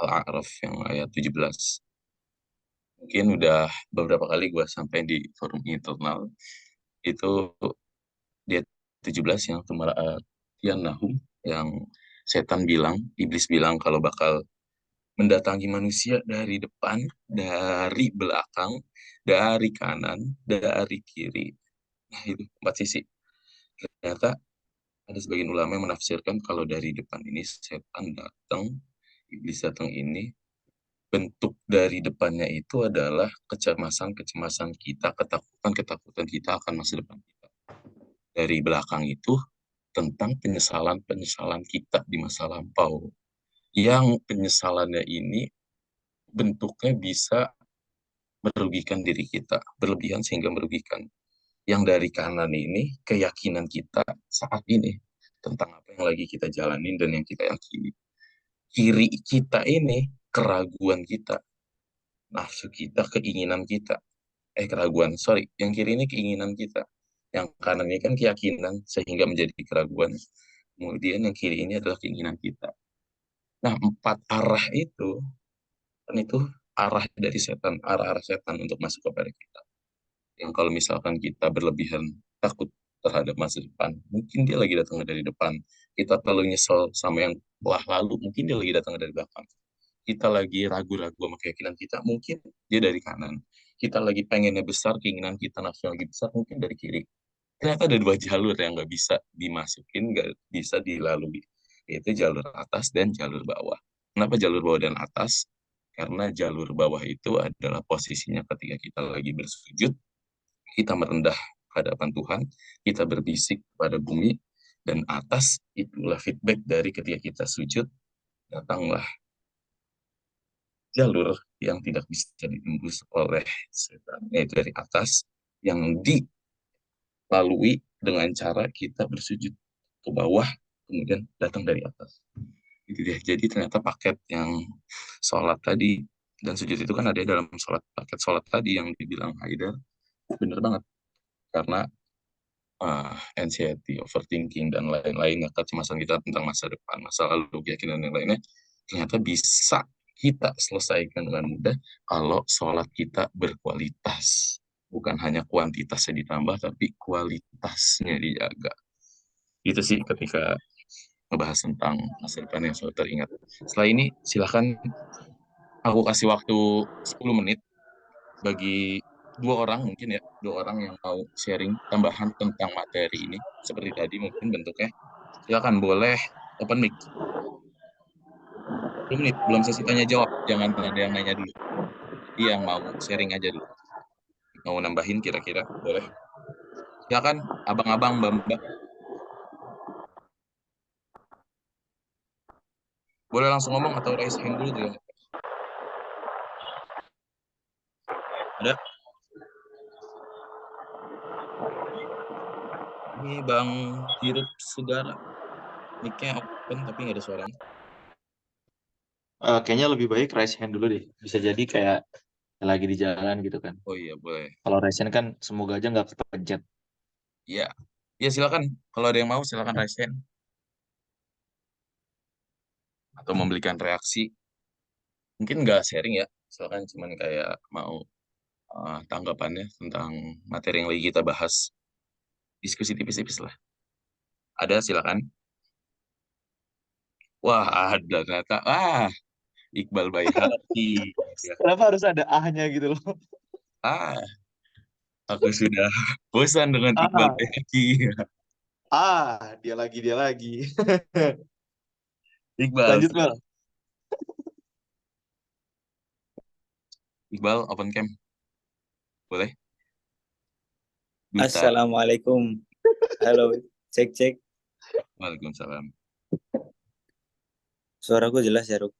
Al-A'raf yang ayat 17. Mungkin udah beberapa kali gue sampai di forum internal, itu di ayat 17 yang Tian Nahum, yang setan bilang, iblis bilang kalau bakal mendatangi manusia dari depan, dari belakang, dari kanan, dari kiri. Nah, itu 4 sisi. Ternyata ada sebagian ulama yang menafsirkan kalau dari depan ini setan datang, iblis datang ini, bentuk dari depannya itu adalah kecemasan-kecemasan kita, ketakutan-ketakutan kita akan masa depan kita. Dari belakang itu tentang penyesalan-penyesalan kita di masa lampau. Yang penyesalannya ini bentuknya bisa merugikan diri kita, berlebihan sehingga merugikan. Yang dari kanan ini, keyakinan kita saat ini tentang apa yang lagi kita jalanin dan yang kita yakini. Kiri kita ini, keraguan kita, nafsu kita, keinginan kita. Keraguan, sorry. Yang kiri ini keinginan kita. Yang kanan ini kan keyakinan sehingga menjadi keraguan. Kemudian yang kiri ini adalah keinginan kita. Nah, 4 arah itu, kan itu arah dari setan, arah-arah setan untuk masuk kepada kita. Yang kalau misalkan kita berlebihan takut terhadap masa depan, mungkin dia lagi datang dari depan. Kita terlalu nyesel sama yang telah lalu, mungkin dia lagi datang dari belakang. Kita lagi ragu-ragu sama keyakinan kita, mungkin dia dari kanan. Kita lagi pengennya besar, keinginan kita nafsu lagi besar, mungkin dari kiri. Ternyata ada 2 jalur yang nggak bisa dimasukin, nggak bisa dilalui, yaitu jalur atas dan jalur bawah. Kenapa jalur bawah dan atas? Karena jalur bawah itu adalah posisinya ketika kita lagi bersujud, kita merendah hadapan Tuhan, kita berbisik pada bumi, dan atas itulah feedback dari ketika kita sujud, datanglah jalur yang tidak bisa ditembus oleh setan, yaitu dari atas, yang dilalui dengan cara kita bersujud ke bawah, kemudian datang dari atas. Gitu deh. Jadi ternyata paket yang sholat tadi, dan sujud itu kan ada dalam paket sholat tadi yang dibilang Haidar, bener banget. Karena anxiety, overthinking, dan lain-lainnya, kecemasan kita tentang masa depan, masa lalu, keyakinan yang lainnya, ternyata bisa kita selesaikan dengan mudah kalau sholat kita berkualitas. Bukan hanya kuantitasnya ditambah, tapi kualitasnya dijaga. Itu sih ketika ngebahas tentang masa depan yang selalu teringat. Setelah ini, silahkan aku kasih waktu 10 menit bagi dua orang mungkin ya, dua orang yang mau sharing tambahan tentang materi ini. Seperti tadi mungkin bentuknya. Silakan boleh open mic. 10 menit, belum sesi tanya jawab. Jangan ada yang nanya dulu. Jadi yang mau sharing aja dulu. Mau nambahin kira-kira, boleh. Silakan, abang-abang, mbak-mbak. Boleh langsung ngomong atau raise hand dulu juga. Ada? Ini Bang Hirup Sugara. Mic-nya open tapi nggak ada suaranya. Kayaknya lebih baik raise hand dulu deh. Bisa jadi kayak lagi di jalan gitu kan. Oh iya, boleh. Kalau raise hand kan semoga aja nggak kepencet. Iya. Ya silakan. Kalau ada yang mau silakan raise hand. Atau memberikan reaksi. Mungkin nggak sharing ya. Silakan cuman kayak mau tanggapannya tentang materi yang lagi kita bahas. Diskusi tipis-tipis lah. Ada silakan. Wah, ada ternyata. Iqbal Baihaqi. Ya. Kenapa harus ada ahnya gitu loh? Ah, aku sudah bosan dengan Iqbal Ah, Baihaqi. dia lagi, dia lagi. Iqbal, Lanjut, Bal. Iqbal open cam. Boleh? Duta. Assalamualaikum. Halo, cek cek. Waalaikumsalam. Suaraku jelas ya, Ruk.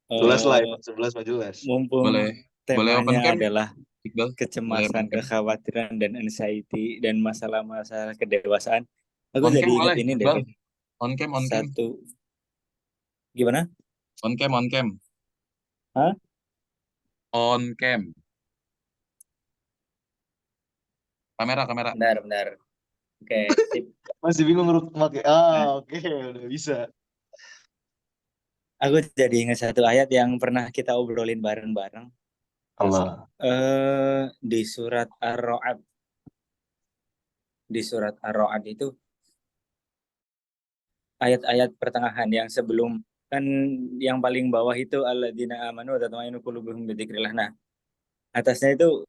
Jelas lah, Eh, iPhone 11 mah jelas. mumpung Boleh. Boleh open temanya cam, adalah Iqbal? Boleh open kecemasan, cam. kekhawatiran, dan anxiety, dan masalah-masalah kedewasaan. Aku On jadi cam ingat boleh, ini deh, Iqbal. Ruk. On cam, on cam. Satu, gimana? On cam, on cam. Hah? On cam. Kamera, kamera. Bentar, bentar. Oke, sip. Masih bingung pakai. Oke, udah bisa. Aku jadi ingat satu ayat yang pernah kita obrolin bareng-bareng. Allah. Di surat Ar-Ra'd. Di surat Ar-Ra'd itu ayat-ayat pertengahan yang sebelum, kan yang paling bawah itu alladzina amanu wa tatma'innu qulubuhum bidzikrillah. Nah, atasnya itu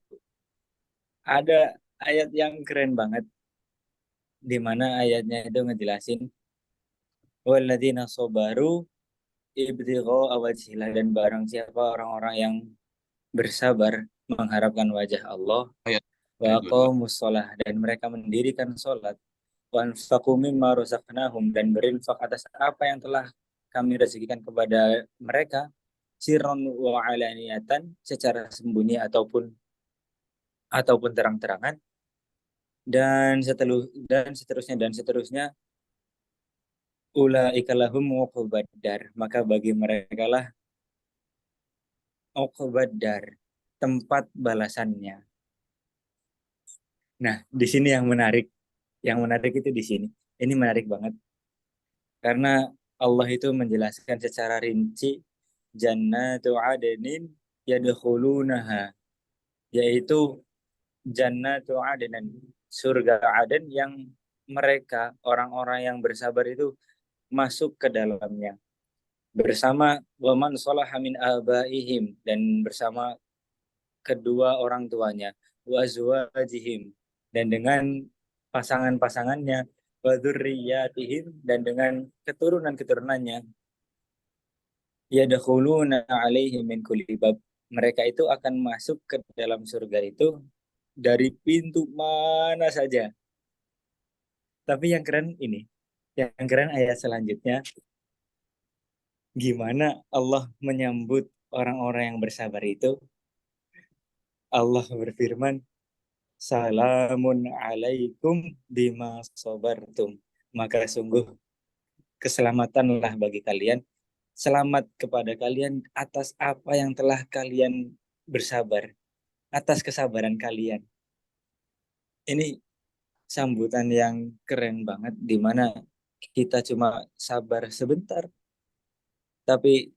ada ayat yang keren banget, di mana ayatnya itu ngejelasin walladzina sabaru ibtigha'a wajhillah, dan barang siapa orang-orang yang bersabar mengharapkan wajah Allah, Ayat, wa ayat 22. aqamus shalah, dan mereka mendirikan salat, wa anfaqu mimma razaqnahum, dan berinfak atas apa yang telah kami rezekikan kepada mereka, sirron wa alaniyatan, secara sembunyi ataupun terang-terangan, dan seterusnya, ulaika lahum uqubad dar, maka bagi mereka lah uqubad dar, tempat balasannya. Nah, di sini yang menarik itu di sini. Ini menarik banget karena Allah itu menjelaskan secara rinci jannatu adnin yadkhulunaha, yaitu jannatu adnan, surga Aden yang mereka orang-orang yang bersabar itu masuk ke dalamnya bersama waman sholaha min abaihim, dan bersama kedua orang tuanya, wa azwajihim, dan dengan pasangan-pasangannya, wa dzurriyyatihim, dan dengan keturunan-keturunannya, yadkhuluna alaihim min kulli bab, mereka itu akan masuk ke dalam surga itu dari pintu mana saja. Tapi yang keren ini, yang keren ayat selanjutnya, gimana Allah menyambut orang-orang yang bersabar itu. Allah berfirman, salamun alaikum bima sabartum. Maka sungguh keselamatanlah bagi kalian. Selamat kepada kalian atas apa yang telah kalian bersabar. Atas kesabaran kalian. Ini sambutan yang keren banget di mana kita cuma sabar sebentar tapi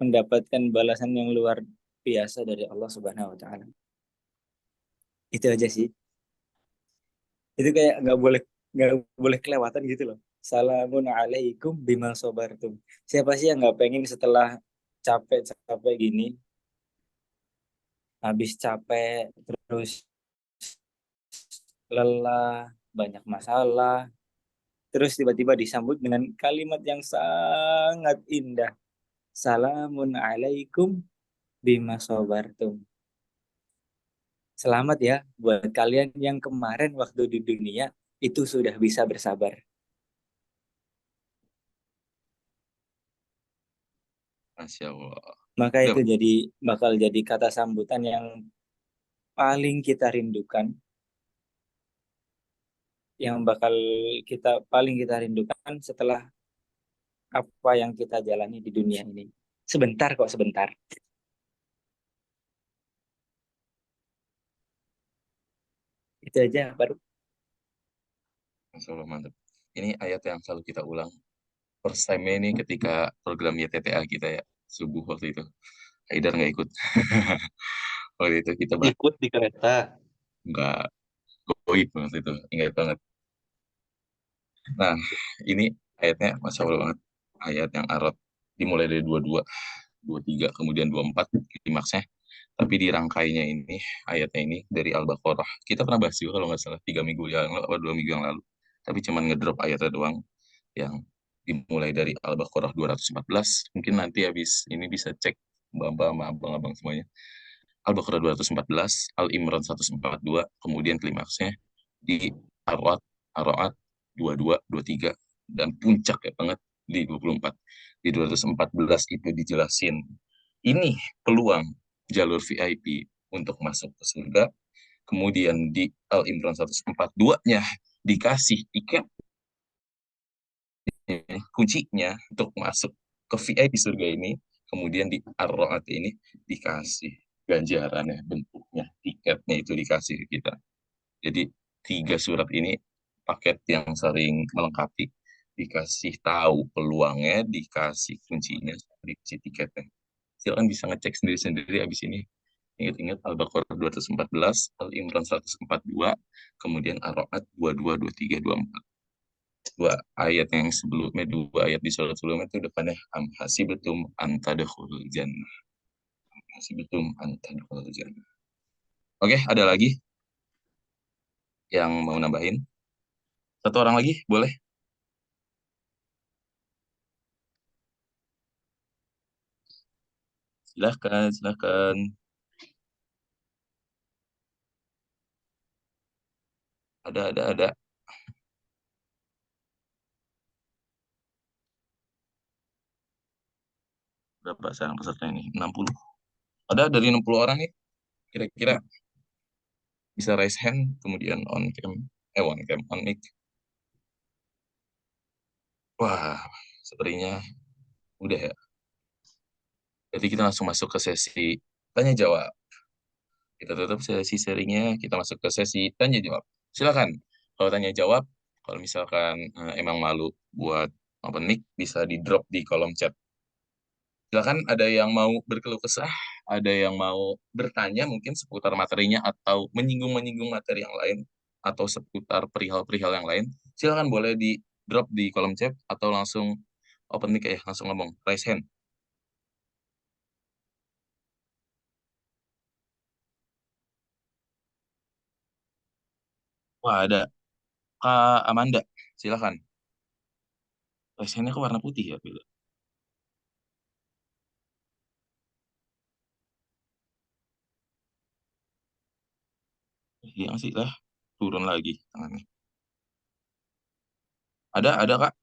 mendapatkan balasan yang luar biasa dari Allah Subhanahu wa taala. Itu aja sih. Itu kayak nggak boleh kelewatan gitu loh. Salamun alaikum bima sobartum. Siapa sih yang nggak pengen setelah capek-capek gini, habis capek, terus lelah, banyak masalah, terus tiba-tiba disambut dengan kalimat yang sangat indah. Salamun alaikum bima sobartum. Selamat ya buat kalian yang kemarin waktu di dunia itu sudah bisa bersabar. Masya Allah. Maka Udah, itu bakal jadi kata sambutan yang paling kita rindukan, yang bakal kita rindukan setelah apa yang kita jalani di dunia ini. Sebentar kok, sebentar. Itu aja baru. Masya Allah, mantap. Ini ayat yang selalu kita ulang. First time ini ketika program YTTA kita ya, subuh waktu itu. Haidar nggak ikut. Waktu itu kita Ikut di kereta. nggak goib waktu itu. Ingat banget. Nah, ini ayatnya Masya Allah banget. Ayat yang Arab dimulai dari 22, 23, kemudian 24, klimaksnya. Tapi dirangkainya ini, ayatnya ini dari Al-Baqarah. Kita pernah bahas juga kalau nggak salah 3 minggu yang lalu atau 2 minggu yang lalu. Tapi cuman ngedrop ayatnya doang yang dimulai dari Al-Baqarah 214. Mungkin nanti habis ini bisa cek mbak-mbak sama abang-abang semuanya. Al-Baqarah 214, Al-Imran 142, kemudian klimaksnya di Ar-Ra'd, Ar-Ra'd 22, 23, dan puncak ya banget di 24. Di 214 itu dijelasin, ini peluang jalur VIP untuk masuk ke surga. Kemudian di Al-Imran 142-nya dikasih tiket kuncinya untuk masuk ke VIP surga ini. Kemudian di Ar-Ra'd ini dikasih ganjarannya, bentuknya, tiketnya itu dikasih ke kita. Jadi 3 surat ini paket yang sering melengkapi, dikasih tahu peluangnya, dikasih kuncinya, dikasih tiketnya. Silakan bisa ngecek sendiri-sendiri abis ini. Ingat-ingat Al-Baqarah 214, Al-Imran 142, kemudian Ar-Ra'd 22, 23, 24. Dua ayat yang sebelumnya, 2 ayat di surat sebelumnya itu depannya am hasibatum antadkhulul jannah. Am hasibatum antadkhulul jannah. Oke, ada lagi yang mau nambahin? Satu orang lagi, boleh? Silahkan, silahkan. Ada. Berapa sekarang peserta ini? 60. Ada dari 60 orang nih. Kira-kira bisa raise hand, kemudian on cam. On cam, on mic. Wah, sepertinya udah ya. Jadi kita langsung masuk ke sesi tanya jawab. Kita tutup sesi sharingnya, kita masuk ke sesi tanya jawab. Silakan. Kalau tanya jawab, kalau misalkan emang malu buat open mic, bisa di drop di kolom chat. Silakan, ada yang mau berkeluh kesah, ada yang mau bertanya mungkin seputar materinya atau menyinggung-menyinggung materi yang lain atau seputar perihal-perihal yang lain. Silakan boleh di drop di kolom chat atau langsung open mic ya, langsung ngomong, raise hand. Wah, ada Kak Amanda. Silakan. Raise hand-nya ke warna putih ya, Bila? Hilang sih lah, turun lagi tangannya. Ada Kak,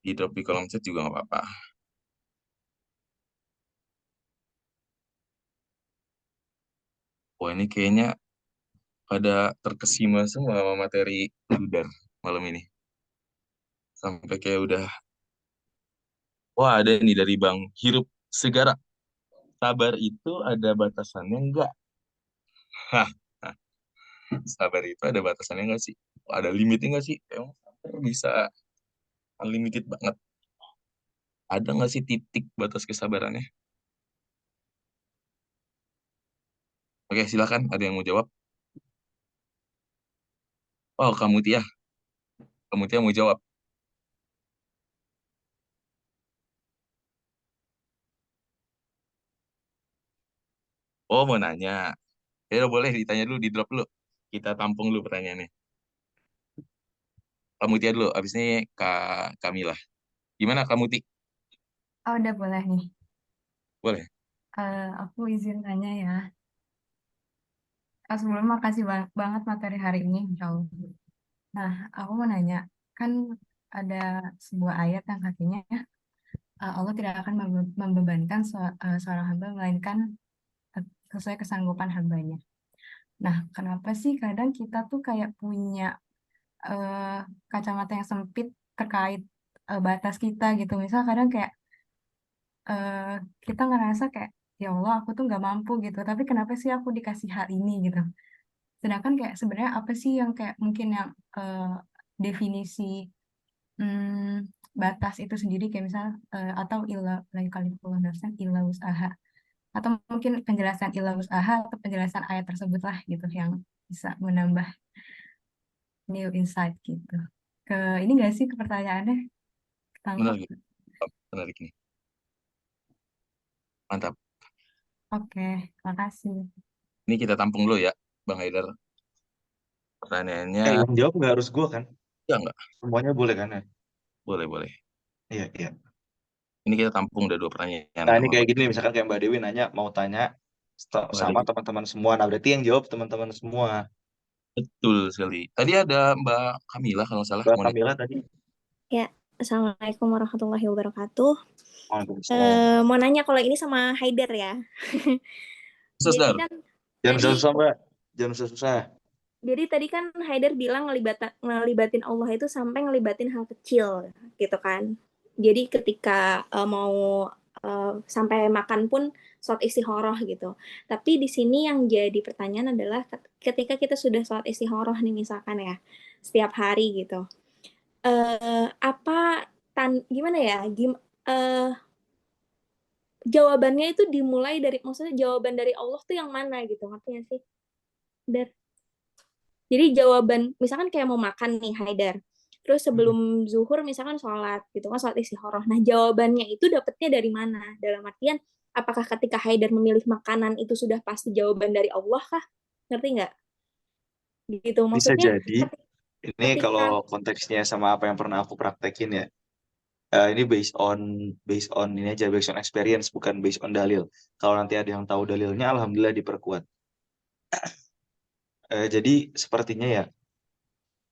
di drop di kolom chat juga nggak apa-apa. Wah, ini kayaknya pada terkesima semua sama materi Dudar malam ini. Sampai kayak udah, wah ada nih dari Bang Hirup Segara. Sabar itu ada batasannya enggak? Hah, hah. Sabar itu ada batasannya nggak sih? Ada limitnya nggak sih? Emang sabar bisa unlimited banget. Ada nggak sih titik batas kesabarannya? Oke, silakan. Ada yang mau jawab? Oh, kamu Tia. Kamu Tia mau jawab. Oh, mau nanya. Ya udah, boleh ditanya dulu, di drop dulu. Kita tampung dulu pertanyaannya. Kamu Tia dulu, abis ini Kak Kamila. Gimana kamu Ti? Oh, udah boleh nih. Boleh. Aku izin tanya ya. Sebelumnya makasih banget materi hari ini, Insya Allah. Nah, aku mau nanya, kan ada sebuah ayat yang katanya Allah tidak akan membebankan seorang hamba, melainkan sesuai kesanggupan hambanya. Nah, kenapa sih kadang kita tuh kayak punya eh, kacamata yang sempit terkait batas kita gitu. Misal kadang kayak eh, kita ngerasa kayak, ya Allah, aku tuh nggak mampu gitu. Tapi kenapa sih aku dikasih hal ini gitu? Sedangkan kayak sebenarnya apa sih yang kayak mungkin yang definisi batas itu sendiri kayak misal atau ilah la yukallifullahu nafsan illa wus'aha, atau mungkin penjelasan illa wus'aha atau penjelasan ayat tersebut lah gitu yang bisa menambah new insight gitu. Ke ini gak sih ke pertanyaannya ketangkap? Menarik. Menarik nih. Mantap. Oke, makasih. Ini kita tampung dulu ya, Bang Haidar. Pertanyaannya, Yang jawab nggak harus gue kan? ya nggak? Semuanya boleh kan ya? Boleh, boleh. Iya, iya. Ini kita tampung udah 2 pertanyaan Nah, kan, ini Bang. kayak gini, misalkan kayak Mbak Dewi nanya, mau tanya Oh, sama teman-teman semua. Nah, berarti yang jawab teman-teman semua. betul sekali. Tadi ada Mbak Kamila kalau nggak salah. Mbak Mau Kamila tadi. Ya, Assalamualaikum warahmatullahi wabarakatuh. Waalaikumsalam. Mau nanya kalau ini sama Haidar ya. Jadi Sesar. kan Jangan tadi susah, Mbak. Jangan susah. tadi kan Haidar bilang ngelibatin Allah itu sampai ngelibatin hal kecil gitu kan. Jadi ketika mau sampai makan pun sholat istikharah gitu. Tapi di sini yang jadi pertanyaan adalah ketika kita sudah sholat istikharah nih misalkan ya setiap hari gitu. Apa gimana ya? Jawabannya itu dimulai dari maksudnya jawaban dari Allah tuh yang mana gitu, ngerti nggak sih? Dar. Jadi jawaban misalkan kayak mau makan nih Haidar. Terus sebelum zuhur misalkan sholat gitu kan, sholat istikharah. Nah, jawabannya itu dapetnya dari mana? Dalam artian apakah ketika Haidar memilih makanan itu sudah pasti jawaban dari Allah kah? Ngerti nggak? Gitu. Bisa Maksudnya jadi, ini ketika kalau konteksnya sama apa yang pernah aku praktekin ya. Ini based on ini aja, based on experience, bukan based on dalil. Kalau nanti ada yang tahu dalilnya, alhamdulillah diperkuat. Jadi sepertinya ya,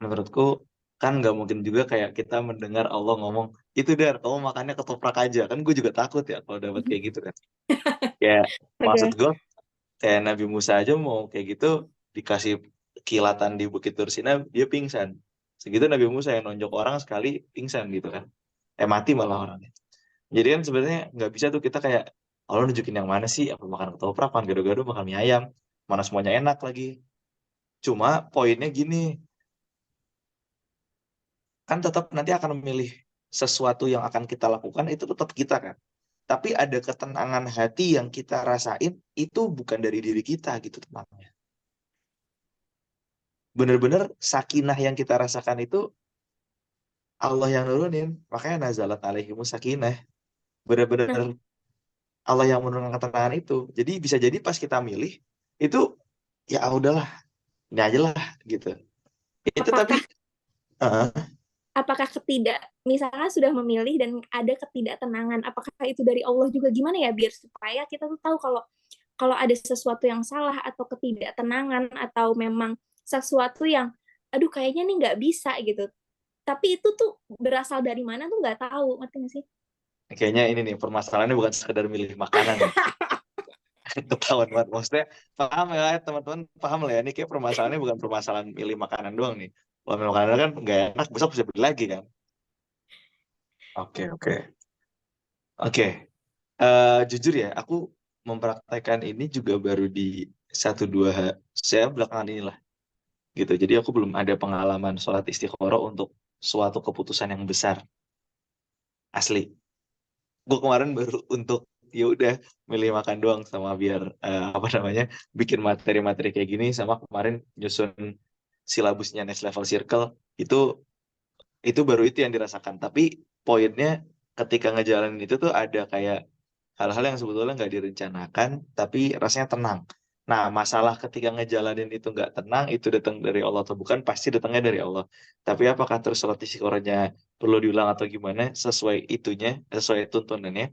menurutku kan nggak mungkin juga kayak kita mendengar Allah ngomong, itu Dar, kamu makannya ketoprak aja. Kan gue juga takut ya kalau dapat kayak gitu kan. Ya, maksud Oke. gue kayak Nabi Musa aja mau kayak gitu, dikasih kilatan di Bukit Tursina, dia pingsan. Segitu Nabi Musa yang nonjok orang sekali pingsan gitu kan. Mati malah orangnya. Jadi kan sebenarnya nggak bisa tuh kita kayak, Allah nunjukin yang mana sih? Apa makan ketoprak, makan gado-gado, makan mie ayam. Mana semuanya enak lagi. Cuma poinnya gini, kan tetap nanti akan memilih sesuatu yang akan kita lakukan itu tetap kita kan. Tapi ada ketenangan hati yang kita rasain itu bukan dari diri kita gitu tenangnya. Bener-bener sakinah yang kita rasakan itu Allah yang nurunin. Makanya nazalat alaihimus sakinah. Bener-bener Nah, Allah yang menurunkan ketenangan itu. Jadi bisa jadi pas kita milih itu ya udahlah, ini aja lah gitu. Itu tapi apakah eh, apakah misalnya sudah memilih dan ada ketidaktenangan, apakah itu dari Allah juga, gimana ya biar supaya kita tuh tahu kalau ada sesuatu yang salah atau ketidaktenangan atau memang sesuatu yang aduh kayaknya nih nggak bisa gitu, tapi itu tuh berasal dari mana tuh nggak tahu, ngerti nggak sih? kayaknya ini nih permasalahannya bukan sekedar milih makanan nih. Ketahuan banget. Maksudnya paham ya teman-teman, paham lah ya. Ini kayak permasalahannya bukan permasalahan milih makanan doang nih. Kalau milih makanan kan nggak enak, besok bisa beli lagi kan. Oke, oke. Oke. Jujur ya, aku mempraktekkan ini juga baru di 1-2 saya belakangan inilah. gitu. Jadi aku belum ada pengalaman sholat istikharah untuk suatu keputusan yang besar asli. Gue kemarin baru untuk ya udah milih makan doang sama biar apa namanya bikin materi-materi kayak gini, sama kemarin nyusun silabusnya Next Level Circle itu baru itu yang dirasakan. Tapi poinnya ketika ngejalanin itu tuh ada kayak hal-hal yang sebetulnya nggak direncanakan tapi rasanya tenang. Nah, masalah ketika ngejalanin itu nggak tenang, itu datang dari Allah atau bukan, pasti datangnya dari Allah. Tapi apakah terus sholat istiqorohnya perlu diulang atau gimana, sesuai itunya, sesuai tuntunannya,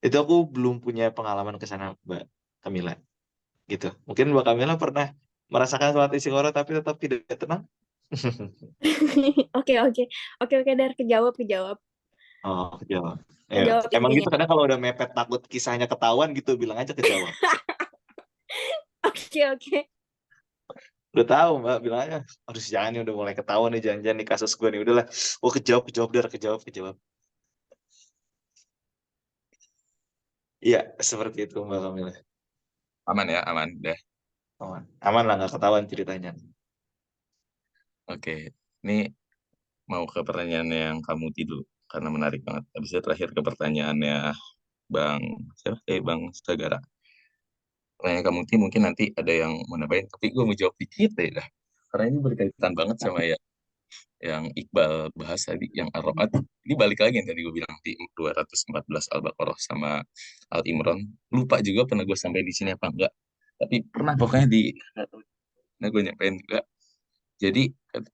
itu aku belum punya pengalaman ke sana, Mbak Kamila. Gitu. Mungkin Mbak Kamila pernah merasakan sholat istiqoroh tapi tetap tidak tenang? Oke, oke. Oke, oke, Dar, kejawab. Oh, kejawab. Ya, Kejawab emang gitu intinya. kadang kalau udah mepet takut kisahnya ketahuan gitu, bilang aja kejawab. Oke, oke. Udah tahu Mbak, bilang aja, harus jangan nih udah mulai ketahuan nih, jangan-jangan nih kasus gue nih, udahlah. Oh, kejawab Dar, kejawab. Iya, seperti itu Mbak Kamila. Aman ya, aman deh. Aman, aman lah, nggak ketahuan ceritanya. Oke, ini mau ke pertanyaan yang kamu tidur karena menarik banget. Habis itu terakhir ke pertanyaannya Bang siapa? Bang Sagara. Pertanyaan kamu Ti mungkin nanti ada yang mau nambahin, tapi gue mau jawab dikit deh dah. Karena ini berkaitan banget sama ya yang Iqbal bahas tadi, yang Ar-Ra'd. Ini balik lagi yang tadi gue bilang di 214 Al-Baqarah sama Al-Imran. Lupa juga pernah gue sampai di sini apa enggak. Tapi pernah pokoknya nah gue nyampein juga. Jadi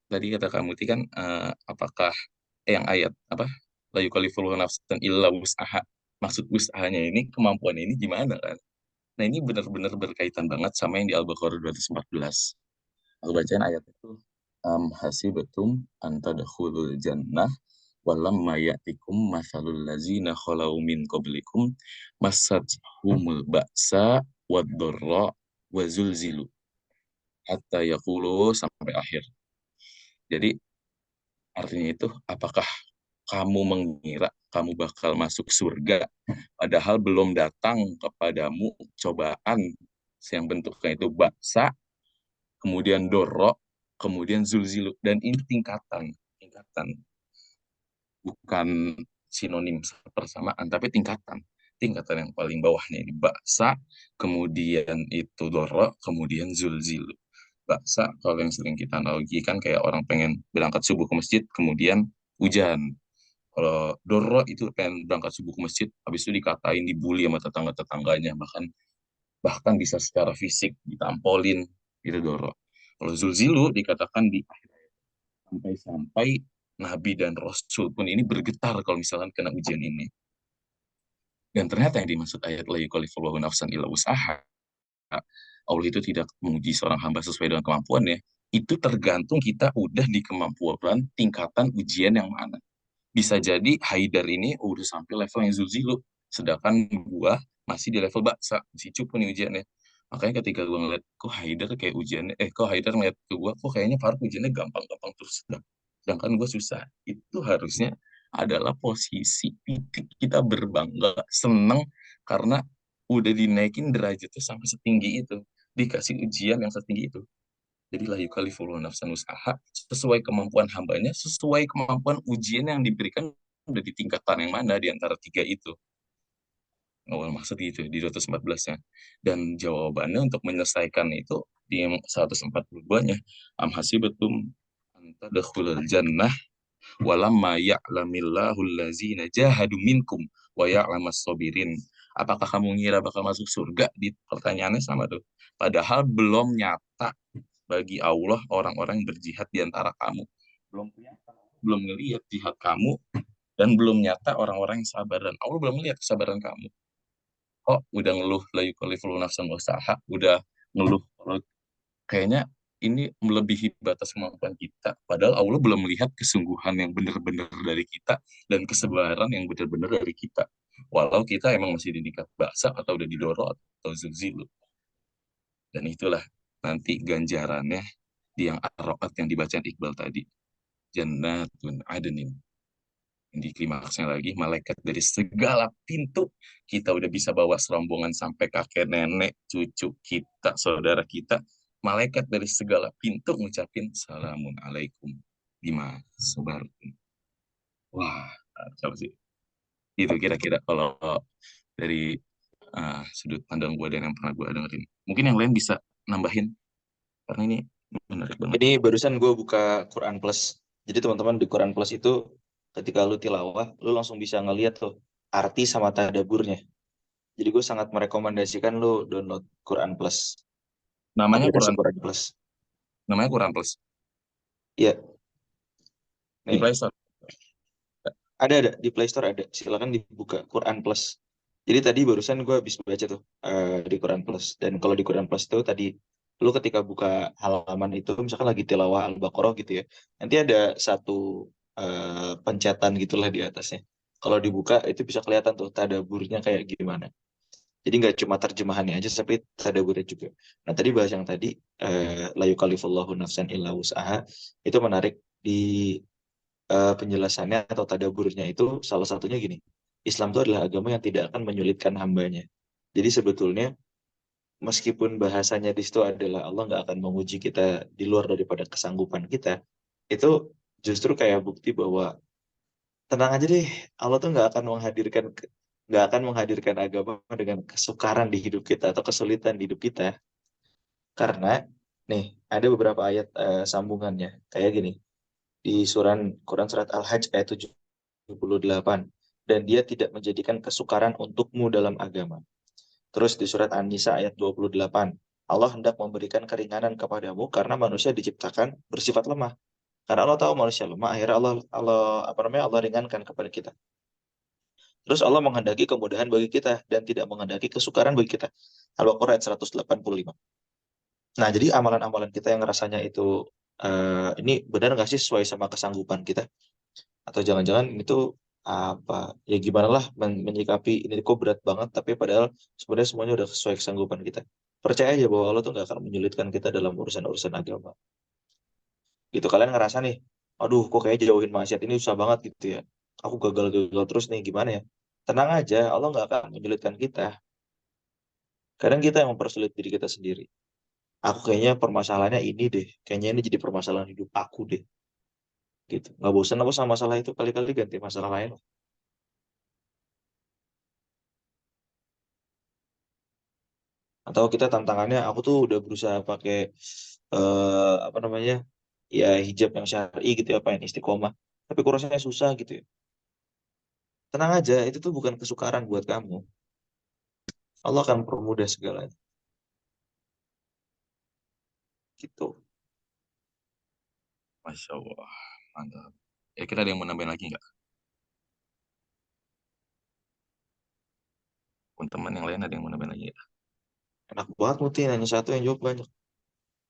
tadi kata kamu Ti kan apakah yang ayat apa la yukallifullahu nafsan illa wus'aha, maksud wus'ahanya ini kemampuan ini gimana kan. Nah ini benar-benar berkaitan banget sama yang di Al-Baqarah 214. Aku bacain ayat itu. Hasibatum antadakhulul jannah walamma ya'tikum mathalul lazina khalau min qablikum massatuhumul ba'sa wad-dharra wa zulzilu hatta yaqulu sampai akhir. Jadi artinya itu, apakah kamu mengira kamu bakal masuk surga padahal belum datang kepadamu cobaan yang bentuknya itu baksa, kemudian dorok, kemudian zulzilu, dan ini tingkatan, bukan sinonim persamaan, tapi tingkatan yang paling bawahnya ini baksa, kemudian itu dorok, kemudian zulzilu. Baksa kalau yang sering kita analogikan kayak orang pengen berangkat subuh ke masjid, kemudian hujan. Kalau Doro itu pengen berangkat subuh ke masjid, habis itu dikatain, dibully sama tetangga-tetangganya, bahkan bisa secara fisik ditampolin, itu Doro. Kalau Zulzilu dikatakan di sampai-sampai Nabi dan Rasul pun ini bergetar kalau misalkan kena ujian ini. Dan ternyata yang dimaksud ayat la yukallifullahu nafsan illa wus'aha, Allah itu tidak menguji seorang hamba sesuai dengan kemampuannya, itu tergantung kita udah di kemampuan tingkatan ujian yang mana. Bisa jadi Haidar ini udah sampai level yang Zulzilu, sedangkan gua masih di level baksa, masih cupu nih ujiannya. Makanya ketika gua ngeliat, kok Haidar kayak ujiannya, kok Haidar ngeliat ke gua, kok kayaknya Faruk ujiannya gampang-gampang terus, sedangkan gua susah. Itu harusnya adalah posisi titik kita berbangga, seneng, karena udah dinaikin derajatnya sampai setinggi itu, dikasih ujian yang setinggi itu. Jadi la yukallifullahu nafsan usaha, sesuai kemampuan hambanya, sesuai kemampuan ujian yang diberikan udah di tingkatan yang mana di antara tiga itu. Awal maksud gitu di 214-nya. Dan jawabannya untuk menyelesaikan itu di 142-nya. Am hasibatum antadakhulul jannah walamma ya'lamillahu allazina jahadu minkum wa ya'lamas sabirin. Apakah kamu ngira bakal masuk surga? Di pertanyaannya sama tuh. Padahal belum nyata bagi Allah orang-orang yang berjihad di antara kamu. Belum ngelihat jihad kamu, dan belum nyata orang-orang yang sabar, dan Allah belum melihat kesabaran kamu. Oh, udah ngeluh la yukallifullahu nafsan usaha, udah ngeluh kalau kayaknya ini melebihi batas kemampuan kita. Padahal Allah belum melihat kesungguhan yang benar-benar dari kita dan kesabaran yang benar-benar dari kita. Walau kita emang masih di tingkat baksa atau udah didorong atau zulzilu. Dan itulah nanti ganjarannya di yang Ar-Ra'd yang dibaca Iqbal tadi. Jannatun adnin. Di klimaksnya lagi, malaikat dari segala pintu. Kita udah bisa bawa serombongan sampai kakek, nenek, cucu kita, saudara kita. malaikat dari segala pintu ngucapin salamun alaikum bima sabartum. Wah, kacau sih. Itu kira-kira kalau dari sudut pandang gue dan yang pernah gue dengerin. Mungkin yang lain bisa nambahin karena ini menarik banget. Ini barusan gue buka Quran Plus. Jadi teman-teman di Quran Plus itu ketika lu tilawah, lu langsung bisa ngeliat tuh arti sama tadaburnya. Jadi gue sangat merekomendasikan lu download Quran Plus, Namanya aplikasi Quran, Quran Plus. namanya Quran Plus Iya, di nih Play Store. ada di Play Store ada. Silakan dibuka Quran Plus. Jadi tadi barusan gue habis baca tuh di Quran Plus. Dan kalau di Quran Plus itu tadi lu ketika buka halaman itu misalkan lagi tilawah Al-Baqarah gitu ya. Nanti ada satu pencetan gitulah di atasnya. Kalau dibuka itu bisa kelihatan tuh tadaburnya kayak gimana. Jadi nggak cuma terjemahannya aja, tapi tadaburnya juga. Nah tadi bahas yang tadi la yukallifullahu nafsan illa wus'aha itu menarik di penjelasannya atau tadaburnya itu salah satunya gini. Islam itu adalah agama yang tidak akan menyulitkan hambanya. Jadi sebetulnya meskipun bahasanya di situ adalah Allah nggak akan menguji kita di luar daripada kesanggupan kita, itu justru kayak bukti bahwa tenang aja deh, Allah tuh nggak akan menghadirkan agama dengan kesukaran di hidup kita atau kesulitan di hidup kita. Karena nih ada beberapa ayat sambungannya kayak gini di Quran surat Al-Hajj ayat 78 dan dia tidak menjadikan kesukaran untukmu dalam agama. Terus di surat An-Nisa ayat 28, Allah hendak memberikan keringanan kepadamu karena manusia diciptakan bersifat lemah. Karena Allah tahu manusia lemah, akhirnya Allah Allah apa namanya Allah ringankan kepada kita. Terus Allah menghendaki kemudahan bagi kita dan tidak menghendaki kesukaran bagi kita. Al-Baqarah ayat 185. Nah, jadi amalan-amalan kita yang rasanya itu ini benar nggak sih sesuai sama kesanggupan kita? Atau jangan-jangan itu apa ya gimana lah menyikapi ini kok berat banget tapi padahal sebenarnya semuanya udah sesuai kesanggupan kita. Percaya aja bahwa Allah tuh nggak akan menyulitkan kita dalam urusan-urusan agama. Gitu kalian ngerasa nih, aduh kok kayak jauhin maksiat ini susah banget gitu ya. Aku gagal-gagal terus nih gimana ya? Tenang aja, Allah nggak akan menyulitkan kita. Kadang kita yang mempersulit diri kita sendiri. Aku kayaknya permasalahannya ini deh. Kayaknya ini jadi permasalahan hidup aku deh. Gitu. Nggak bosan aku sama masalah itu kali-kali ganti masalah lain. Atau kita tantangannya, aku tuh udah berusaha pakai apa namanya ya hijab yang syar'i gitu ya, apa yang istiqomah. Tapi kok rasanya susah gitu ya. Tenang aja, itu tuh bukan kesukaran buat kamu. Allah akan permudah segalanya. Gitu. Masya Allah, mantap. Ya kira ada yang mau nambahin lagi nggak? Pun teman yang lain ada yang mau nambahin lagi ya? Enak banget Muti, nanya satu yang jawab banyak.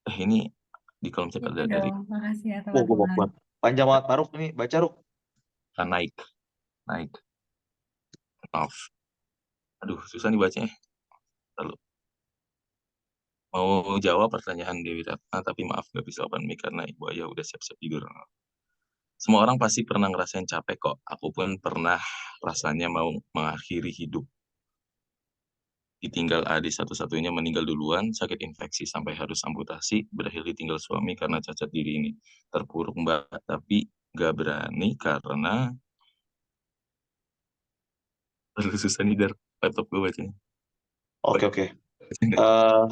Ini di kolom chat Gitu ada dari dong. Makasih ya Oh, gue mau teman-teman. buat. Panjang banget Faruk ini, baca Ruk. naik, naik, maaf. Aduh, susah nih bacanya. Lalu mau jawab pertanyaan Dewi Ratna, tapi maaf nggak bisa open mic karena Ibu Ayah udah siap-siap tidur. Semua orang pasti pernah ngerasain capek kok. Aku pun pernah rasanya mau mengakhiri hidup. Ditinggal adik satu-satunya meninggal duluan, sakit infeksi sampai harus amputasi, berakhir ditinggal suami karena cacat diri ini. Terpuruk mbak, tapi gak berani karena terlalu susah nih dari laptop gue bacanya. Oke, oke. Eh,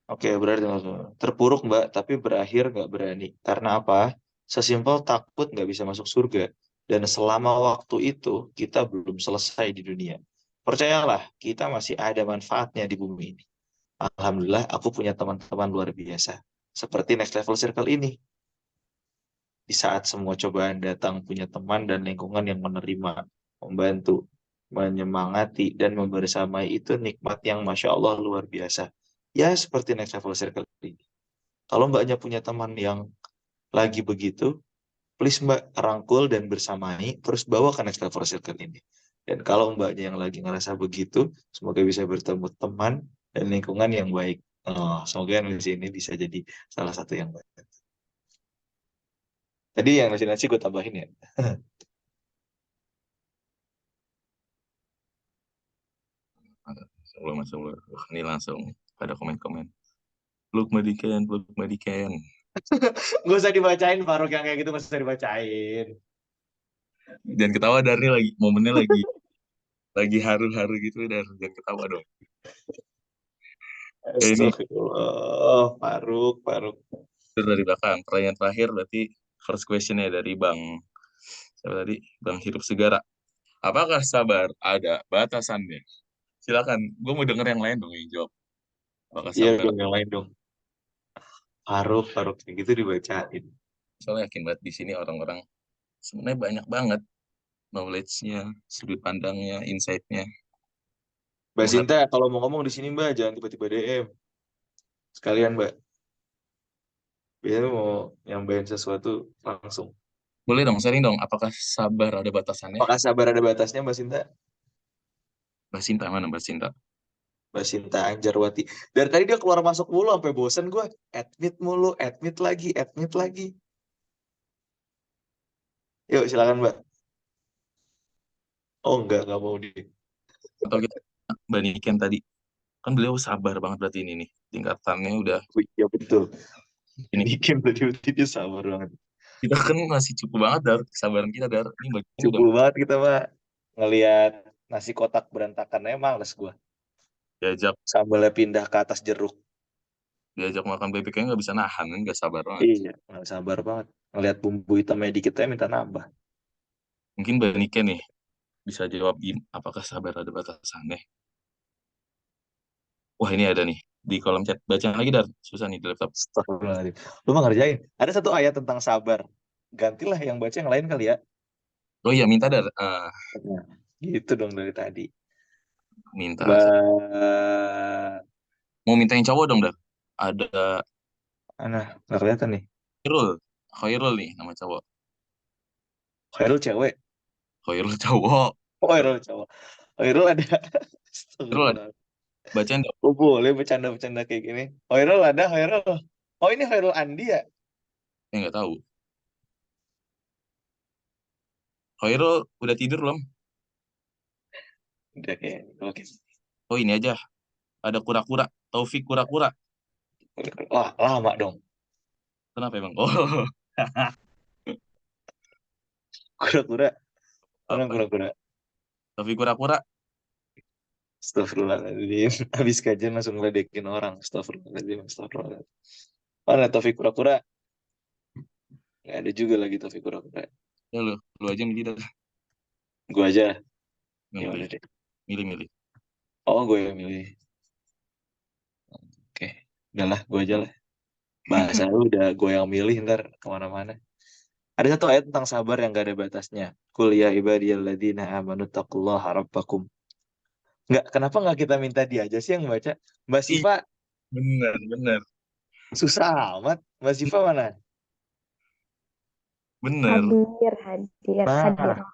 Oke, berarti terpuruk Mbak, tapi berakhir nggak berani. Karena apa? Sesimpel takut nggak bisa masuk surga. Dan selama waktu itu, kita belum selesai di dunia. Percayalah, kita masih ada manfaatnya di bumi ini. Alhamdulillah, aku punya teman-teman luar biasa. Seperti Next Level Circle ini. Di saat semua cobaan datang, punya teman dan lingkungan yang menerima, membantu, menyemangati, dan membersamai itu nikmat yang Masya Allah luar biasa. Ya, seperti Next Level Circle ini. Kalau mbaknya punya teman yang lagi begitu, please mbak rangkul dan bersamai, terus bawa ke Next Level Circle ini. Dan kalau mbaknya yang lagi ngerasa begitu, semoga bisa bertemu teman dan lingkungan yang baik. Oh, semoga yang di sini bisa jadi salah satu yang baik. Tadi yang nasi-nasi gue tambahin ya. Masya Allah, Masya Allah. Wah, ini langsung pada komen-komen. peluk Madiken, peluk Madiken. Gak usah dibacain Faruk, yang kayak gitu gak usah dibacain. Jangan ketawa Dar, nih lagi momennya lagi haru-haru gitu Dar, jangan ketawa dong. Ini Astagfirullah, Faruk. dari belakang. Pertanyaan terakhir berarti first questionnya dari Bang siapa tadi? Bang Hirup Segara. Apakah sabar ada batasannya? Silakan, gue mau denger yang lain dong yang jawab. Apakah Iya sabar? dong, yang lain dong. Faruk kayak gitu dibacain. Soalnya yakin banget di sini orang-orang sebenarnya banyak banget knowledge-nya, sudut pandangnya, insight-nya. Mbak Gue harap Sinta, kalau mau ngomong di sini Mbak, jangan tiba-tiba DM. Sekalian Mbak, biasanya mau nyampein sesuatu langsung. boleh dong sharing dong. Apakah sabar ada batasannya? Apakah sabar ada batasnya Mbak Sinta? Mbak Sinta mana Mbak Sinta? Mbak Sinta Anjarwati. Dari tadi dia keluar masuk mulu sampai bosen gue. Admit mulu, admit lagi. Yuk silakan Mbak. Oh enggak mau di. Atau kita Mbak Niken tadi kan beliau sabar banget berarti ini nih tingkatannya udah Iya betul. ini. Bikin tadi dia sabar banget. Kita kan masih cukup banget Dar kesabaran kita Dar. Ini Mbak Niken udah Cukup banget kita Mbak. Ngelihat nasi kotak berantakannya males gue. diajak Sambalnya pindah ke atas jeruk. diajak makan bebek kayaknya nggak bisa nahan kan, nggak sabar banget. Iya, nggak sabar banget. Ngelihat bumbu hitamnya dikit aja minta nambah. Mungkin Mbak Niken nih bisa jawab apakah sabar ada batasannya? Wah ini ada nih di kolom chat. Baca lagi Dar, susah nih di laptop. Astagfirullahaladzim. Lu mah ngerjain. Ada satu ayat tentang sabar. Gantilah yang baca yang lain kali ya. Oh iya minta Dar. Nah, gitu dong dari tadi. Minta. Mbak... Mau minta yang cowok dong Dar. Ada Mana? Nggak kelihatan nih. Khairul. Khairul nih nama cowok. Khairul cewek. Khairul cowok. Oh, Khairul cowok. Khairul ada. Khairul ada. Astagfirullah. Bacain dong. Oh, boleh bercanda-bercanda kayak gini. Khairul ada, Khairul. Oh, ini Khairul Andi ya? Saya nggak tahu. Khairul udah tidur belum? Udah kayak oke. Oh ini aja. Ada kura-kura. Taufik kura-kura. Wah, lama dong. Kenapa emang? Oh Kura-kura. Orang apa? kura-kura. Taufik kura-kura. Astagfirullahaladzim. Habis kajian langsung ngeledekin orang. Astagfirullahaladzim. Mana Taufik kura-kura? Nggak ada juga lagi Taufik kura-kura. Ya lu aja milih Dar. Gue aja. Yang Gimana milih. deh? Milih. Oh, gue yang milih. Oke. Udahlah, gue aja lah. Bahasa lu udah gue yang milih ntar kemana-mana. Ada satu ayat tentang sabar yang gak ada batasnya. Qul ya ibadiyalladzina amanu taqullaha rabbakum. Kenapa nggak kita minta dia aja sih yang baca? Mbak Ih, Siva bener. susah amat. Mbak Siva mana? Bener. Hadir. Nah,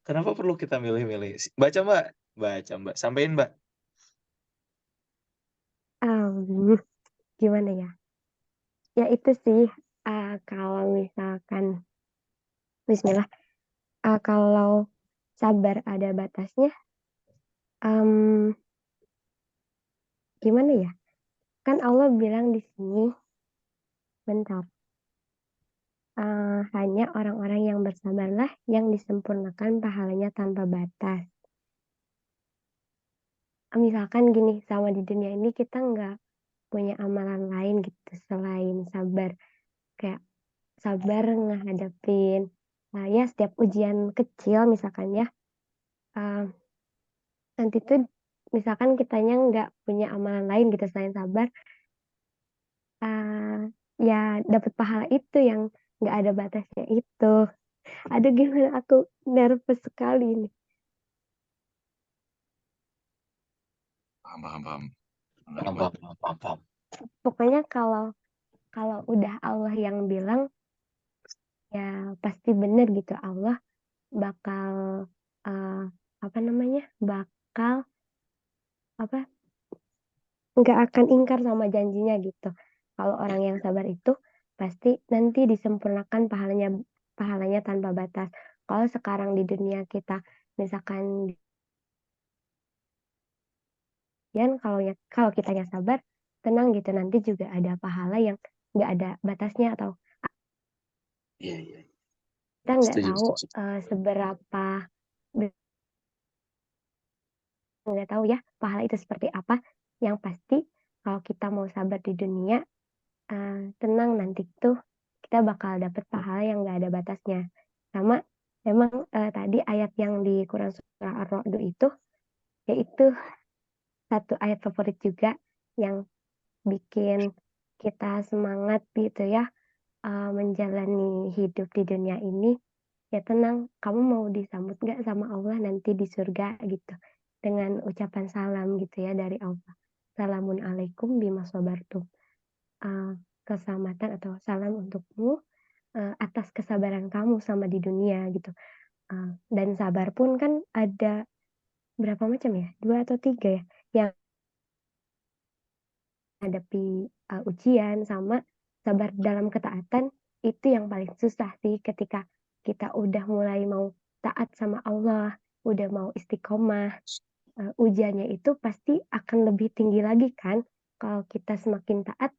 kenapa perlu kita milih-milih? Baca Mbak. Baca Mbak. Sampein Mbak. Gimana ya? Ya itu sih, kalau misalkan, Bismillah, kalau sabar ada batasnya, gimana ya? Kan Allah bilang di sini, bentar, hanya orang-orang yang bersabarlah yang disempurnakan pahalanya tanpa batas. Misalkan gini, sama di dunia ini kita nggak punya amalan lain gitu selain sabar. Kayak sabar ngehadapin ya setiap ujian kecil misalkan ya, nanti tuh misalkan kitanya nggak punya amalan lain gitu selain sabar, ya dapat pahala itu yang nggak ada batasnya itu. Aduh gimana, aku nervous sekali nih. Paham. Paham. Pokoknya kalau udah Allah yang bilang ya pasti benar gitu. Allah bakal uh, apa namanya, bakal apa, nggak akan ingkar sama janjinya gitu. Kalau orang yang sabar itu pasti nanti disempurnakan pahalanya tanpa batas. Kalau sekarang di dunia kita misalkan kalau kitanya sabar, tenang gitu, nanti juga ada pahala yang nggak ada batasnya, atau Iya, iya. kita nggak Setuju, tahu setuju. seberapa, nggak tahu ya pahala itu seperti apa. Yang pasti kalau kita mau sabar di dunia, tenang, nanti tuh kita bakal dapet pahala yang nggak ada batasnya. Sama memang tadi ayat yang di Quran surah Ar-Ra'd itu, yaitu satu ayat favorit juga yang bikin kita semangat gitu ya, menjalani hidup di dunia ini. Ya tenang, kamu mau disambut nggak sama Allah nanti di surga gitu, dengan ucapan salam gitu ya dari Allah. Salamun alaikum bima sabartum. Uh, Keselamatan atau salam untukmu atas kesabaran kamu sama di dunia gitu. Dan sabar pun kan ada berapa macam ya? 2 atau 3 ya? Yang hadapi ujian, sama sabar dalam ketaatan, itu yang paling susah sih. Ketika kita udah mulai mau taat sama Allah, udah mau istiqomah, ujiannya itu pasti akan lebih tinggi lagi kan. Kalau kita semakin taat,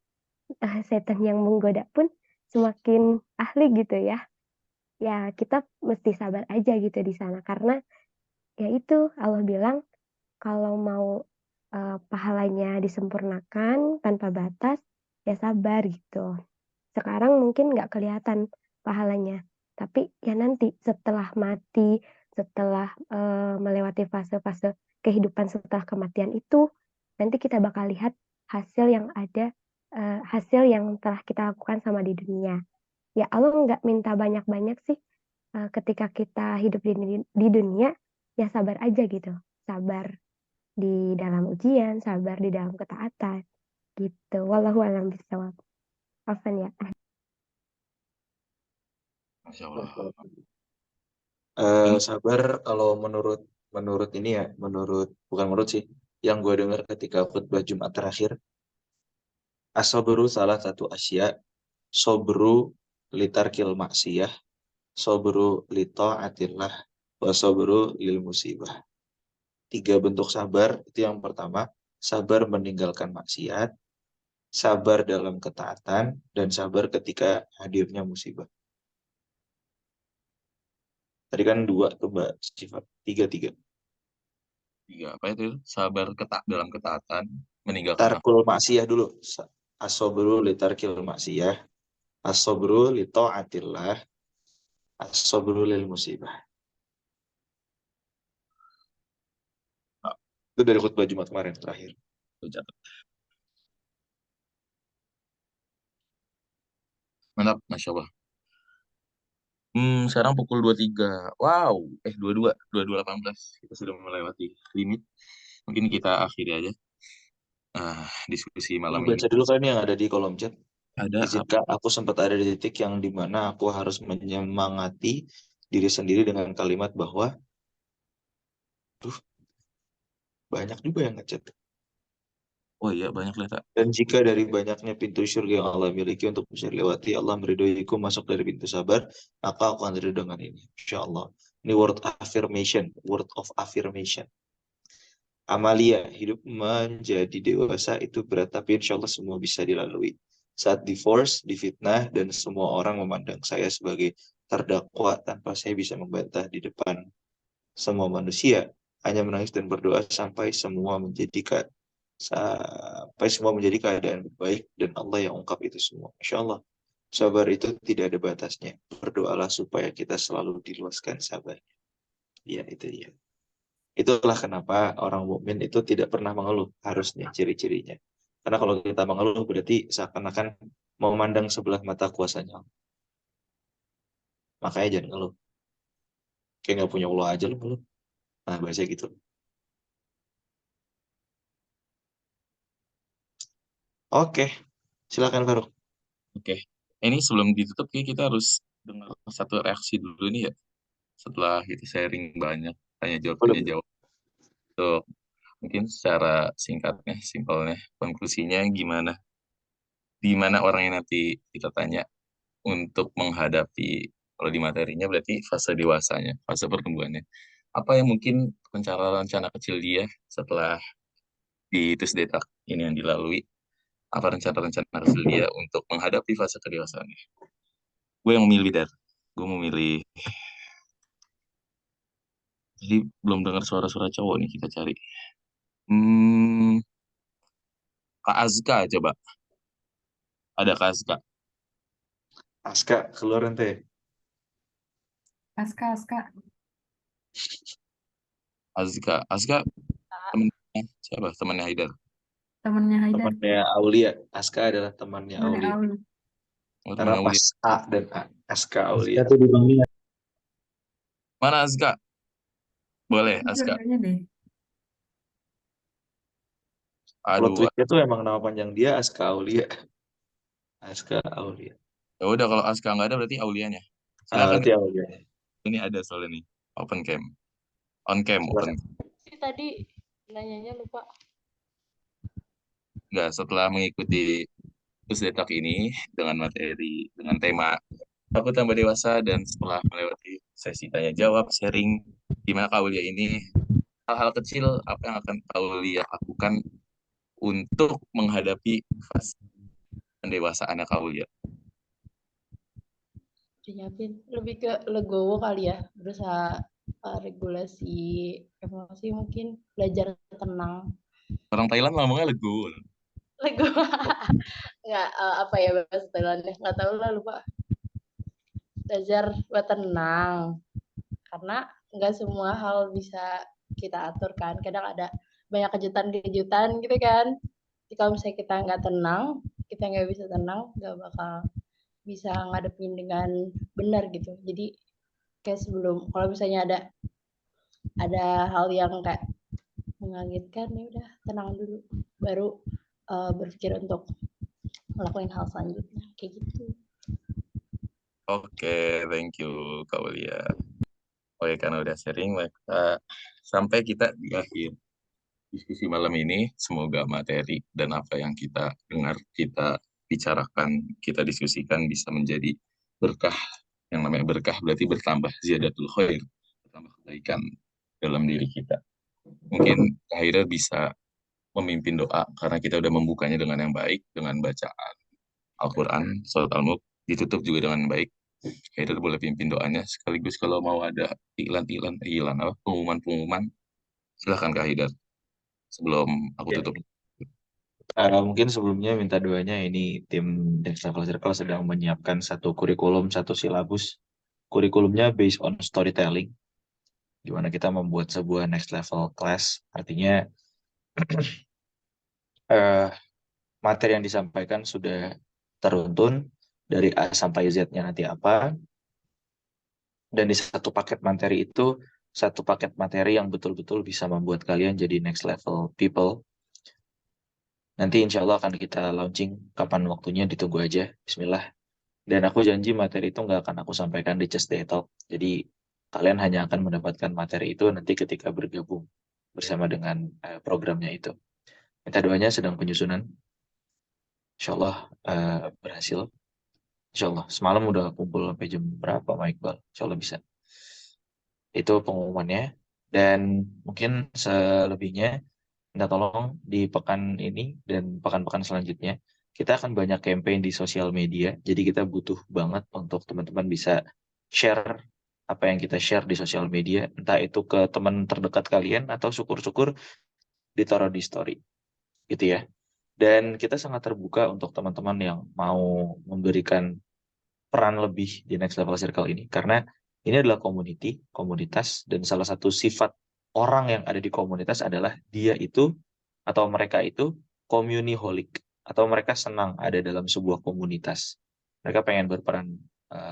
setan yang menggoda pun semakin ahli gitu ya. Ya kita mesti sabar aja gitu di sana, karena ya itu Allah bilang kalau mau pahalanya disempurnakan tanpa batas, ya sabar gitu. Sekarang mungkin nggak kelihatan pahalanya, tapi ya nanti setelah mati, setelah melewati fase-fase kehidupan setelah kematian itu, nanti kita bakal lihat hasil yang ada, hasil yang telah kita lakukan sama di dunia. Ya Allah nggak minta banyak-banyak sih. Ketika kita hidup di dunia, ya sabar aja gitu. Sabar di dalam ujian, sabar di dalam ketaatan gitu. Wallahu a'lam bishawab. Afan ya. Masya Allah. Sabar kalau menurut menurut ini ya, bukan menurut sih, yang gue dengar ketika khutbah Jumat terakhir, as-sabru salah satu asya, sobru litarkil maksiyah, sobru lita'atillah, wa sobru lil musibah. 3 bentuk sabar, itu yang pertama, sabar meninggalkan maksiat, sabar dalam ketaatan, dan sabar ketika hadirnya musibah. Tadi kan 2 tuh Mbak sifat, 3. 3 apa itu? Sabar dalam ketaatan, meninggalkan Tarkul maksiyah dulu. Asobru litarkil maksiyah, asobru li ta'atillah, asobru lil musibah. Itu dari khutbah Jumat kemarin terakhir. maksiat. Mantap, Masya Allah. Sekarang pukul 23. Wow, 22:18. Kita sudah melewati limit. Mungkin kita akhiri aja diskusi malam Ini ini. baca dulu kan yang ada di kolom chat. Ada apa? Izinkan aku sempat ada di titik yang dimana aku harus menyemangati diri sendiri dengan kalimat bahwa banyak juga yang ngechat. Oh iya, banyak lah, tak. Dan jika dari banyaknya pintu surga yang Allah miliki untuk bisa dilewati, Allah meridhoiku masuk dari pintu sabar, maka aku akan ridho dengan ini. Insya Allah. Ini word of affirmation. Amalia, hidup menjadi dewasa itu berat, tapi insya Allah semua bisa dilalui. Saat divorce, difitnah, dan semua orang memandang saya sebagai terdakwa tanpa saya bisa membantah di depan semua manusia, hanya menangis dan berdoa sampai semua menjadi keadaan baik dan Allah yang ungkap itu semua. Insya Allah, sabar itu tidak ada batasnya. Berdoalah supaya kita selalu diluaskan sabar. Ya, itu dia. Itulah kenapa orang mukmin itu tidak pernah mengeluh, harusnya ciri-cirinya. Karena kalau kita mengeluh berarti seakan-akan memandang sebelah mata kuasanya. Makanya jangan ngeluh. Kayak nggak punya Allah aja lu ngeluh. Nah, bahasa gitu. Oke, silakan Faruk. Oke. Ini sebelum ditutup, kita harus dengar satu reaksi dulu nih ya. Setelah kita sharing banyak, tanya jawab. Tuh, mungkin secara singkatnya, simpelnya, konklusinya gimana? Di mana orang yang nanti kita tanya untuk menghadapi, kalau di materinya berarti fase dewasanya, fase pertumbuhannya. Apa yang mungkin rencana-rencana kecil dia setelah di tes detak ini yang dilalui, apa rencana-rencana dia untuk menghadapi fase kedewasaannya. Gue yang memilih, gue memilih. Jadi belum dengar suara-suara cowok nih, kita cari. Kak Azka coba. Ada Kak Azka. Aska keluar nanti. Aska, Azka temennya siapa? Temannya Haidar. temennya Haidar, Temannya Aulia. Aska adalah temannya temennya Aulia. Aul. Oh, Karena temannya pas Aulia. A dan A. Aska Aska Aulia. tuh di Bang Mina. Mana Azka? Boleh, Ini Azka. dua-duanya deh. Plot Aduh, twistnya tuh emang nama panjang dia Aska Aulia. Aska Aulia. ya udah kalau Azka nggak ada berarti Aulianya. Ah, Silakan, berarti Aulia. ini ada soalnya nih. Open cam. On cam, open. Silakan. Tadi nanyanya lupa. Enggak, setelah mengikuti Tuesday Talk ini dengan tema Aku Tambah Dewasa, dan setelah melewati sesi tanya jawab, sharing di mana Kaulia ini, hal-hal kecil apa yang akan Kaulia lakukan untuk menghadapi fase pendewasaannya Kaulia. Dinyiapin lebih ke legowo kali ya, berusaha regulasi emosi, mungkin belajar tenang. Orang Thailand ngomongnya legowo. Legowo nggak apa ya bahasa Thailandnya, nggak tahu lah, lupa. Belajar buat tenang, karena nggak semua hal bisa kita atur kan, kadang ada banyak kejutan-kejutan gitu kan. Jadi kalau misalnya kita nggak tenang, kita nggak bisa tenang, nggak bakal bisa ngadepin dengan benar gitu. Jadi kayak sebelum, kalau misalnya ada hal yang kayak mengagetkan, ya udah tenang dulu, baru berpikir untuk ngelakuin hal selanjutnya kayak gitu. Oke, thank you Kaulia. Oke, karena udah sharing, maka sampai kita di akhir diskusi malam ini. Semoga materi dan apa yang kita dengar, kita bicarakan, kita diskusikan bisa menjadi berkah. Yang namanya berkah berarti bertambah ziyadatul khair, bertambah kebaikan dalam diri kita. Mungkin Haidar bisa memimpin doa karena kita udah membukanya dengan yang baik, dengan bacaan Al-Quran, surat Al-Mulk, ditutup juga dengan baik. Haidar boleh pimpin doanya, sekaligus kalau mau ada pengumuman-pengumuman, silahkan Kak Haidar sebelum aku Ya. tutup. Mungkin sebelumnya minta doanya, ini tim Next Level Circle sedang menyiapkan satu kurikulum, satu silabus. Kurikulumnya based on storytelling, di mana kita membuat sebuah next level class. Artinya materi yang disampaikan sudah teruntun dari A sampai Z-nya nanti apa. Dan di satu paket materi itu, satu paket materi yang betul-betul bisa membuat kalian jadi next level people. Nanti insya Allah akan kita launching, kapan waktunya ditunggu aja, bismillah. Dan aku janji materi itu nggak akan aku sampaikan di Just Day Talk. Jadi kalian hanya akan mendapatkan materi itu nanti ketika bergabung bersama dengan programnya itu. Minta doanya sedang penyusunan. Insya Allah berhasil. Insya Allah. Semalam udah kumpul sampai jam berapa, Pak Iqbal? Insya Allah bisa. Itu pengumumannya. Dan mungkin selebihnya, minta tolong di pekan ini dan pekan-pekan selanjutnya, kita akan banyak campaign di sosial media. Jadi kita butuh banget untuk teman-teman bisa share apa yang kita share di sosial media. Entah itu ke teman terdekat kalian atau syukur-syukur ditaruh di story. Gitu ya. Dan kita sangat terbuka untuk teman-teman yang mau memberikan peran lebih di Next Level Circle ini. Karena ini adalah komunitas, dan salah satu sifat orang yang ada di komunitas adalah dia itu atau mereka itu communiholic, atau mereka senang ada dalam sebuah komunitas. Mereka pengen berperan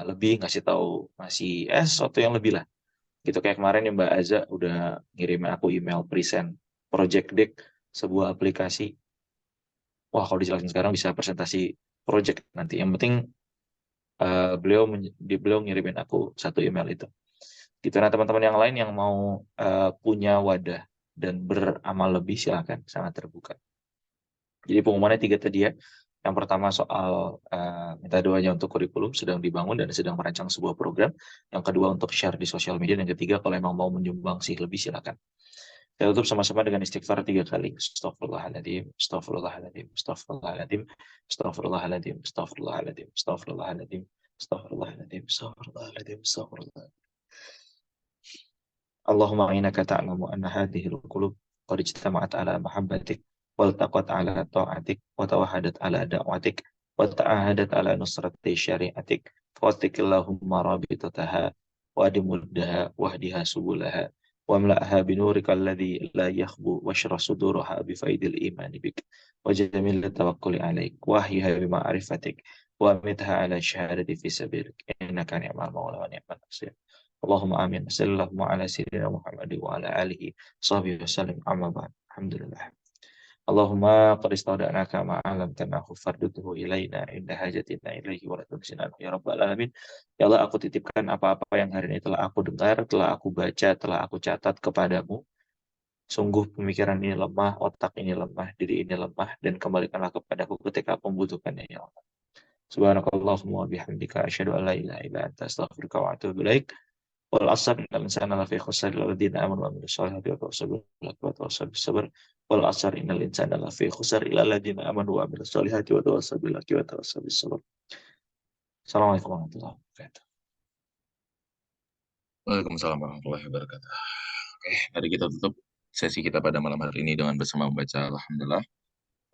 lebih, ngasih sesuatu yang lebih lah. Gitu kayak kemarin ya Mbak Aza udah ngirimin aku email present project deck sebuah aplikasi. Wah, kalau dijelasin sekarang bisa presentasi project nanti. Yang penting beliau ngirimin aku satu email itu. Gitu. Nah, teman-teman yang lain yang mau punya wadah dan beramal lebih, silakan, sangat terbuka. Jadi pengumumannya 3 tadi ya. Yang pertama soal minta doanya untuk kurikulum sedang dibangun dan sedang merancang sebuah program. Yang kedua untuk share di sosial media. Dan yang ketiga kalau emang mau menyumbang sih lebih, silakan. Kita tutup sama-sama dengan istighfar 3 kali. Astagfirullahaladzim, astagfirullahaladzim, astagfirullahaladzim, astagfirullahaladzim, astagfirullahaladzim, astagfirullahaladzim, astagfirullahaladzim, astagfirullahaladzim, astagfirullahaladzim. اللهم إنك تعلم أن هذه القلوب قد اجتمعت على محبتك والتقت على طاعتك وتوحدت على دعوتك وتعاهدت على نصرة شريعتك فوثق اللهم رابطتها وأدم ودها واهدها سبلها واملأها بنورك الذي لا يخبو واشرح صدورها بفيض الإيمان بك وجميل التوكل عليك واحيها بمعرفتك وأمتها على الشهادة في سبيلك إنك نعم المولى ونعم النصير. اللهم آمين. صلى الله على سيدنا محمد وعلى آله وصحبه وسلم. أما بعد. الحمد لله. اللهم قد استودعناك ما علمتناه فردده إلينا عند حاجتنا إليه ولا تنسنا ya rabbal alamin. Ya Allah, aku titipkan apa-apa yang hari ini telah aku dengar, telah aku baca, telah aku catat kepadamu. Sungguh pemikiran ini lemah, otak ini lemah, diri ini lemah, dan kembalikanlah kepadaku ketika aku membutuhkannya ya Allah. Subhanakallahumma wa bihamdika asyhadu an la ilaha illa anta astaghfiruka wa atubu ilaik. والعصر إن الإنسان لفي خسر إلا الذين آمنوا وعملوا الصالحات وتواصوا بالحق وتواصوا بالصبر والعصر إن الإنسان لفي خسر إلا الذين آمنوا وعملوا الصالحات وتواصوا بالحق وتواصوا بالصبر. Assalamualaikum warahmatullahi wabarakatuh. Waalaikumsalam warahmatullahi wabarakatuh. Oke, mari kita tutup sesi kita pada malam hari ini dengan bersama membaca Alhamdulillah.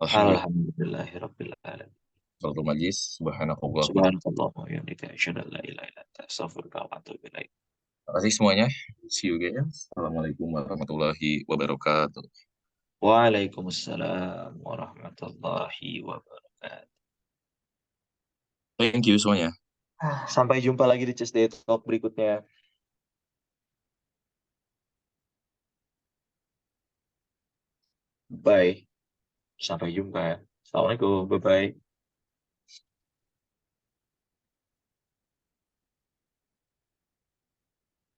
Alhamdulillah. Alhamdulillahirabbil alamin. Suratul Majlis. Subhanakallah. Subhanallah wa bihamdika asyhadu an la ilaha illa anta astaghfiruka wa atubu ilaik. Terima kasih semuanya. See you guys. Assalamualaikum warahmatullahi wabarakatuh. Waalaikumsalam warahmatullahi wabarakatuh. Thank you semuanya. Sampai jumpa lagi di Tuesday Talk berikutnya. Bye. Sampai jumpa. Assalamualaikum. Bye-bye.